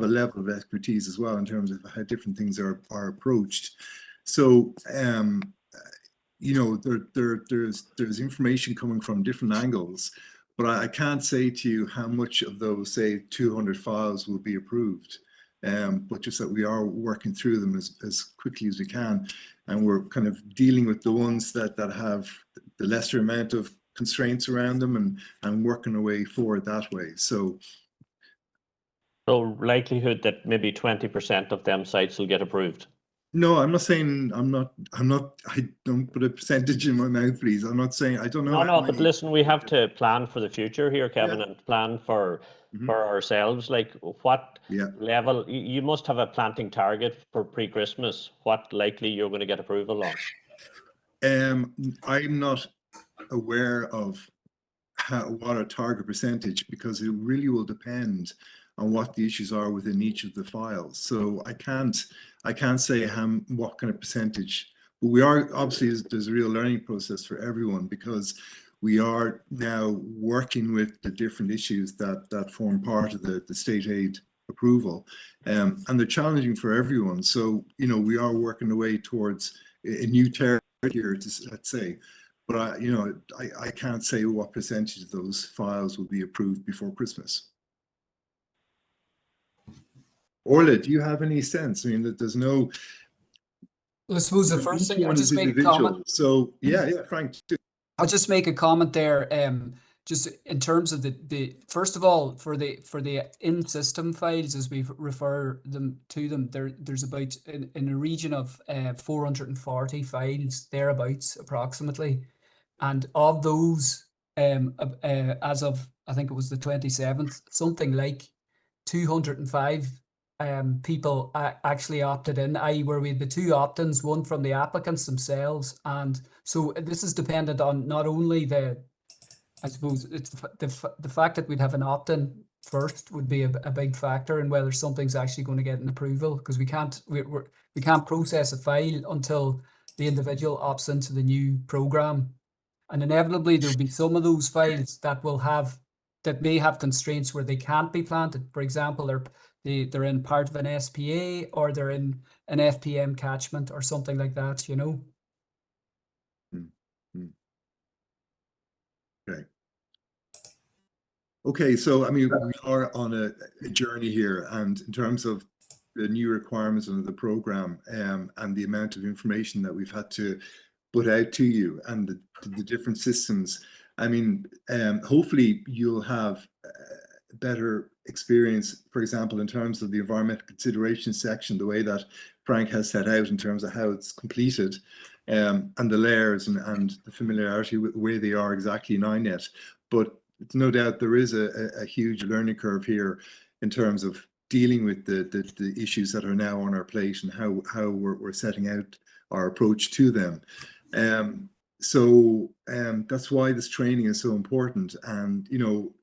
Speaker 1: a level of expertise as well in terms of how different things are approached. So there's information coming from different angles, but I can't say to you how much of those, say, 200 files will be approved. But just that we are working through them as quickly as we can, and we're kind of dealing with the ones that have the lesser amount of constraints around them and working our way forward that way. So
Speaker 8: likelihood that maybe 20% of them sites will get approved?
Speaker 1: No, I'm not saying I don't put a percentage in my mouth, please. I'm not saying, I don't know.
Speaker 8: No, but listen, we have to plan for the future here, Kevin, and plan for ourselves. Like, what level, you must have a planting target for pre-Christmas, what likely you're going to get approval on?
Speaker 1: I'm not aware of what a target percentage, because it really will depend on what the issues are within each of the files. So I can't say what kind of percentage, but we are, obviously there's a real learning process for everyone, because we are now working with the different issues that form part of the state aid approval, and they're challenging for everyone. So, you know, we are working the way towards a new territory here, let's say. But I can't say what percentage of those files will be approved before Christmas. Orla, do you have any sense? I mean, that there's no.
Speaker 5: Well, I suppose the first thing I'll
Speaker 1: Each
Speaker 5: just
Speaker 1: one is
Speaker 5: make a comment.
Speaker 1: individual. So yeah, Frank.
Speaker 5: I'll just make a comment there. Just in terms of the first of all, for the in-system files, as we refer to them, there's about in a region of 440 files thereabouts approximately, and of those, as of I think it was the 27th, something like 205 people actually opted in, i.e. where we had the two opt-ins, one from the applicants themselves, and so this is dependent on not only I suppose it's the fact that we'd have an opt-in first would be a big factor in whether something's actually going to get an approval, because we can't process a file until the individual opts into the new program, and inevitably there'll be some of those files that may have constraints where they can't be planted. For example, they're in part of an SPA, or they're in an FPM catchment or something like that, you know.
Speaker 1: Okay, so I mean, we are on a journey here, and in terms of the new requirements under the program, and the amount of information that we've had to put out to you, and the different systems, I mean, hopefully you'll have better experience, for example, in terms of the environmental consideration section, the way that Frank has set out in terms of how it's completed, and the layers and the familiarity with the way they are exactly in INET. But it's no doubt there is a huge learning curve here in terms of dealing with the issues that are now on our plate, and how we're setting out our approach to them. So that's why this training is so important. And, you know,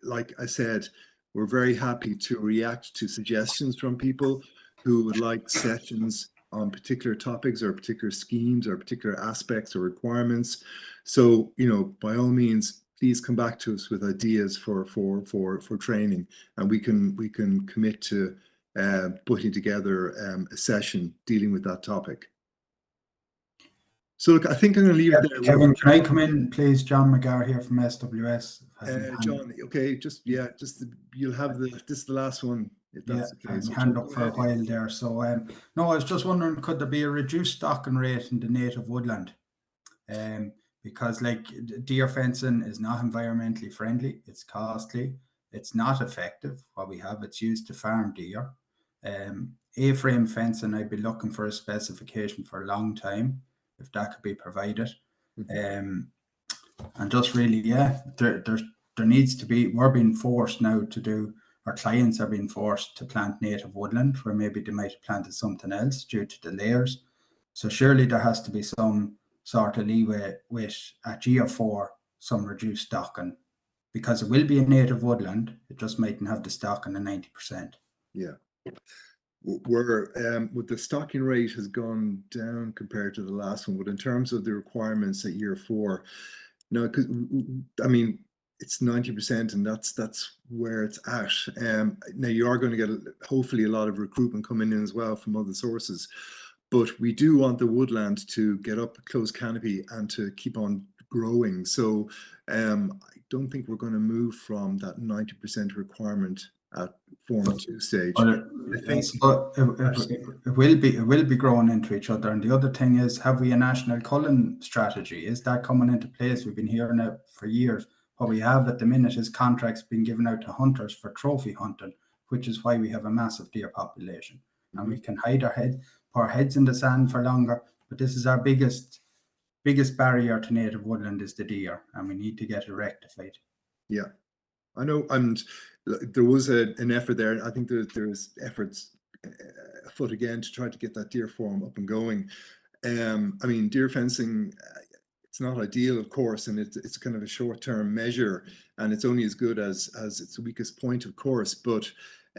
Speaker 1: like I said, we're very happy to react to suggestions from people who would like sessions on particular topics or particular schemes or particular aspects or requirements. So, you know, by all means, please come back to us with ideas for training, and we can commit to putting together a session dealing with that topic. So look, I think I'm going to leave it there.
Speaker 11: Kevin, can I come in, please? John McGarr here from SWS.
Speaker 1: John, okay, you'll have this is the last one, if that's the case.
Speaker 11: Hand up for a while there. So no, I was just wondering, could there be a reduced stocking rate in the native woodland? Because like deer fencing is not environmentally friendly, it's costly, it's not effective. What we have, it's used to farm deer. A-frame fencing, I'd be looking for a specification for a long time, if that could be provided. And just really, yeah, there needs to be, we're being forced now to do, our clients are being forced to plant native woodland where maybe they might have planted something else due to the layers. So surely there has to be some sort of leeway with a GF4, some reduced stocking, because it will be a native woodland, it just mightn't have the stocking of 90%.
Speaker 1: Yeah. Where with the stocking rate has gone down compared to the last one, but in terms of the requirements at year 4, no, because I mean it's 90%, and that's where it's at. Now you are going to get hopefully a lot of recruitment coming in as well from other sources, but we do want the woodland to get up close canopy and to keep on growing. So I don't think we're going to move from that 90% requirement at Form 2 stage.
Speaker 11: But it will be growing into each other. And the other thing is, have we a national culling strategy? Is that coming into place? We've been hearing it for years. What we have at the minute is contracts being given out to hunters for trophy hunting, which is why we have a massive deer population. And we can hide our heads in the sand for longer. But this is our biggest barrier to native woodland is the deer, and we need to get it rectified.
Speaker 1: Yeah, I know, and there was an effort there. I think there's efforts afoot again to try to get that deer form up and going. I mean, deer fencing, it's not ideal, of course, and it's kind of a short-term measure, and it's only as good as its weakest point, of course. But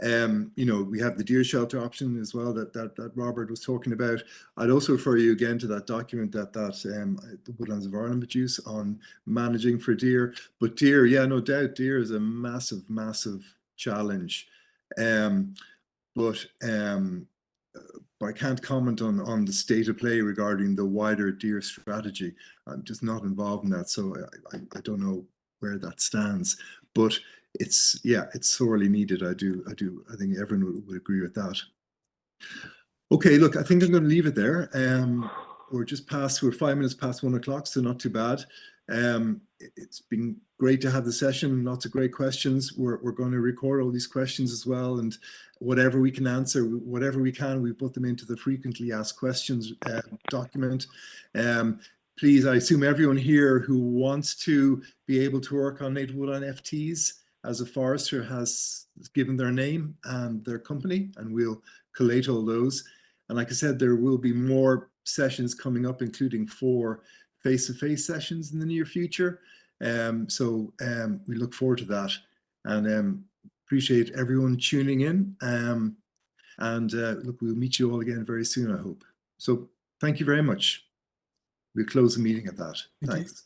Speaker 1: you know, we have the deer shelter option as well that Robert was talking about. I'd also refer you again to that document that the Woodlands of Ireland produced on managing for deer. But deer, yeah, no doubt, deer is a massive challenge. But I can't comment on the state of play regarding the wider deer strategy. I'm just not involved in that, so I don't know where that stands. But it's sorely needed. I think everyone would agree with that. Okay, look, I think I'm going to leave it there. We're 5 minutes past 1 o'clock, so not too bad. It's been great to have the session, lots of great questions. We're going to record all these questions as well, and whatever we can answer, whatever we can, we put them into the frequently asked questions document. Please, I assume everyone here who wants to be able to work on native woodland FTs as a forester has given their name and their company, and we'll collate all those. And like I said, there will be more sessions coming up, including 4 face-to-face sessions in the near future. So we look forward to that, and appreciate everyone tuning in. And look, we'll meet you all again very soon, I hope. So thank you very much. We'll close the meeting at that. Thanks.